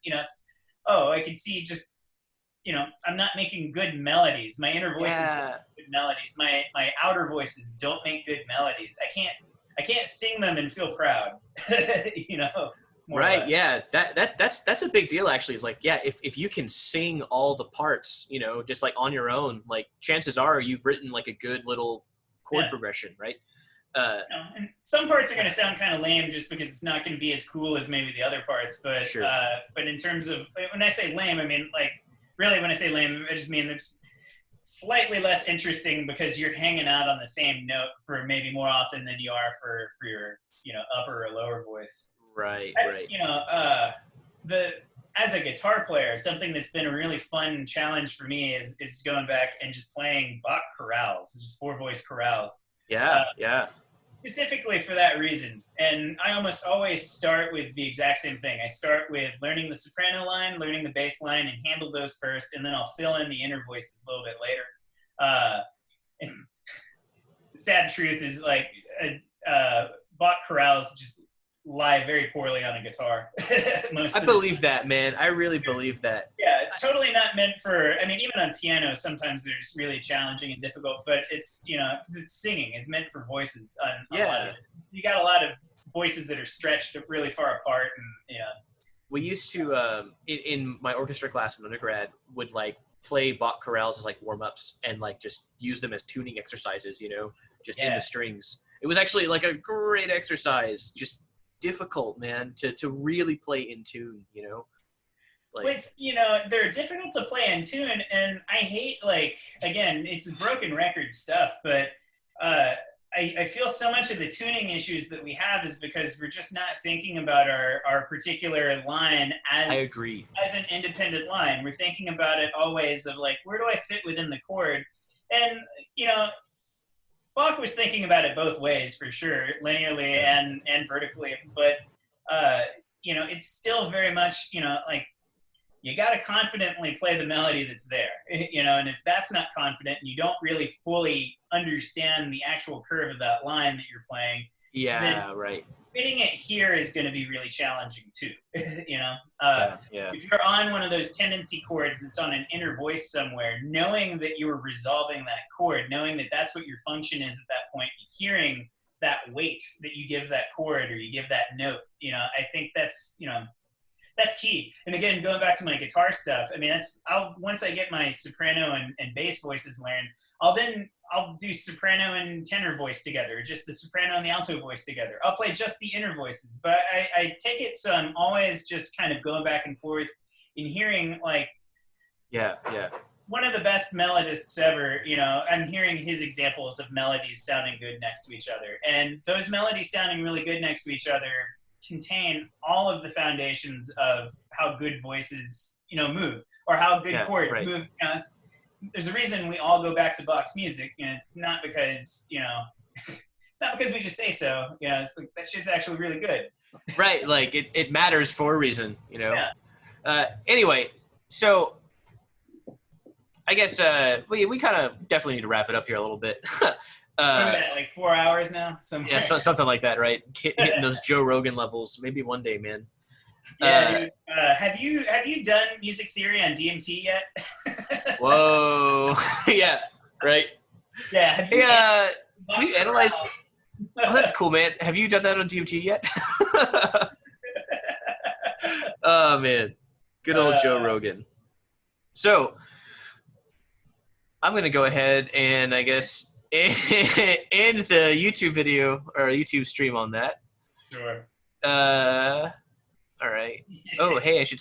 B: I can see just, I'm not making good melodies. My inner voices don't make good melodies. My outer voices don't make good melodies. I can't sing them and feel proud.
A: Right. Yeah. That's a big deal actually. Is like, if you can sing all the parts, just like on your own, like chances are you've written like a good little chord progression, right?
B: And some parts are going to sound kind of lame just because it's not going to be as cool as maybe the other parts. But
A: sure.
B: But in terms of, when I say lame, I mean like really when I say lame, I just mean it's slightly less interesting because you're hanging out on the same note for maybe more often than you are for your upper or lower voice.
A: Right.
B: As a guitar player, something that's been a really fun challenge for me is going back and just playing Bach chorales, just 4-voice chorales.
A: Yeah.
B: Specifically for that reason. And I almost always start with the exact same thing. I start with learning the soprano line, learning the bass line, and handle those first, and then I'll fill in the inner voices a little bit later. And the sad truth is, like, Bach chorales just lie very poorly on a guitar.
A: I believe that, man. I really believe that.
B: Yeah, totally not meant for, I mean, even on piano, sometimes they're just really challenging and difficult, but it's, because it's singing. It's meant for voices. You got a lot of voices that are stretched really far apart. And
A: we used to, in my orchestra class in undergrad, would like play Bach chorales as like warm-ups and like just use them as tuning exercises, just in the strings. It was actually like a great exercise, just difficult, man, to really play in tune, Like,
B: Which, they're difficult to play in tune, and I hate, like, again, it's broken record stuff, but uh, I feel so much of the tuning issues that we have is because we're just not thinking about our particular line
A: I agree.
B: as an independent line. We're thinking about it always of, like, where do I fit within the chord? And, Bach was thinking about it both ways for sure, linearly and vertically, but, it's still very much, like, you got to confidently play the melody that's there, and if that's not confident and you don't really fully understand the actual curve of that line that you're playing,
A: Yeah,
B: then
A: right.
B: fitting it here is going to be really challenging too.
A: Yeah.
B: If you're on one of those tendency chords that's on an inner voice somewhere, knowing that you're resolving that chord, knowing that that's what your function is at that point, hearing that weight that you give that chord or you give that note, I think that's key. And again, going back to my guitar stuff, I mean, once I get my soprano and bass voices learned, I'll do soprano and tenor voice together, just the soprano and the alto voice together. I'll play just the inner voices, but I take it so I'm always just kind of going back and forth in hearing, like,
A: Yeah.
B: one of the best melodists ever, I'm hearing his examples of melodies sounding good next to each other. And those melodies sounding really good next to each other contain all of the foundations of how good voices, move, or how good chords move. There's a reason we all go back to Bach's music, it's not because, it's not because we just say so, it's like, that shit's actually really good.
A: Right, like, it matters for a reason,
B: Yeah.
A: Anyway, so I guess we kind of definitely need to wrap it up here a little bit.
B: Like 4 hours now?
A: Yeah, something like that, right? Hitting those Joe Rogan levels. Maybe one day, man.
B: Yeah, dude. Have you done music theory on DMT yet?
A: Whoa. Yeah, right.
B: Yeah.
A: Have you analyzed? Oh, that's cool, man. Have you done that on DMT yet? Oh, man. Good old Joe Rogan. So, I'm going to go ahead and, I guess, end the YouTube video or YouTube stream on that.
B: Sure.
A: All right. Oh, hey, I should